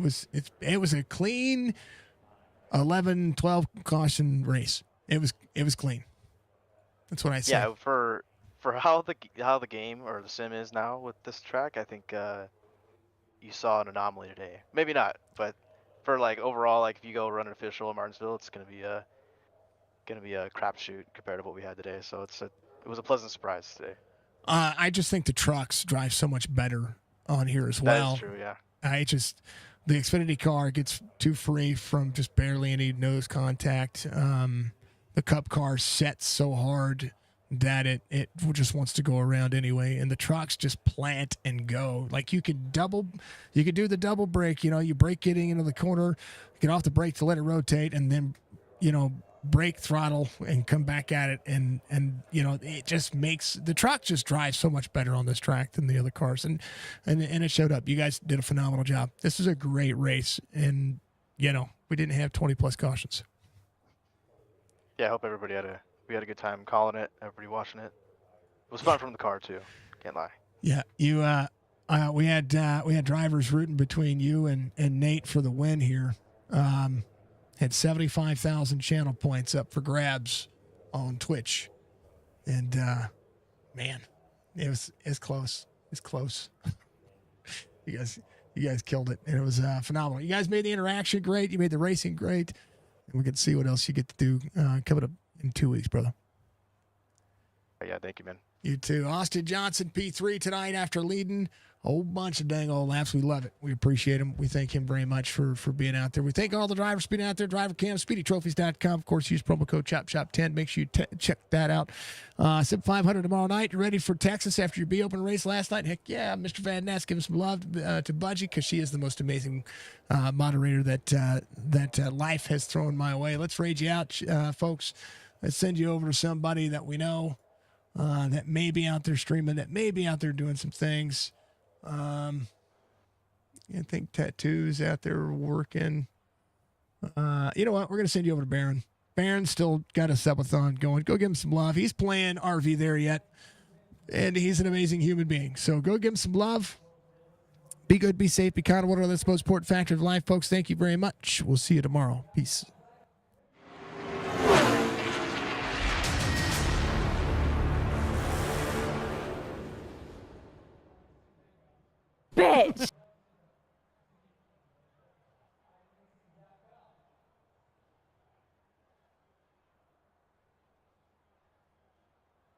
was a clean 11-12 caution race. It was clean. That's what I said. Yeah, for how the game or the sim is now with this track, I think you saw an anomaly today. Maybe not, but for like overall, like if you go run an official in Martinsville, it's gonna be a crapshoot compared to what we had today. So it was a pleasant surprise today. I just think the trucks drive so much better on here as well. That is true, yeah. The Xfinity car gets too free from just barely any nose contact. The Cup car sets so hard that it just wants to go around anyway, and the trucks just plant and go. Like you could do the double brake. You brake getting into the corner, get off the brake to let it rotate, and then brake, throttle, and come back at it, and it just makes the truck just drive so much better on this track than the other cars, and it showed up. You guys did a phenomenal job. This was a great race, and we didn't have 20 plus cautions. Yeah, I hope everybody we had a good time calling it. Everybody watching it. It was fun from the car too. Can't lie. Yeah, we had drivers rooting between you and Nate for the win here. Had 75,000 channel points up for grabs on Twitch, and man, it's close. It's close. You guys killed it, and it was phenomenal. You guys made the interaction great. You made the racing great, and we get to see what else you get to do coming up in 2 weeks, brother. Yeah, thank you, man. You too. Austin Johnson, P3 tonight after leading a whole bunch of dang old laps. We love it. We appreciate him. We thank him very much for being out there. We thank all the drivers for being out there. Driver Cam, SpeedyTrophies.com. Of course, use promo code ChopShop10. Make sure you check that out. SIP 500 tomorrow night. You ready for Texas after your B-Open race last night? Heck yeah. Mr. Van Ness, give him some love to Budgie, because she is the most amazing moderator that life has thrown my way. Let's raid you out, folks. Let's send you over to somebody that we know. That may be out there streaming, that may be out there doing some things. I think Tattoo's out there working. You know what? We're going to send you over to Baron. Baron's still got a subathon going. Go give him some love. He's playing RV there yet, and he's an amazing human being. So go give him some love. Be good, be safe, be kind of one of the most important factor of life, folks. Thank you very much. We'll see you tomorrow. Peace. Bitch!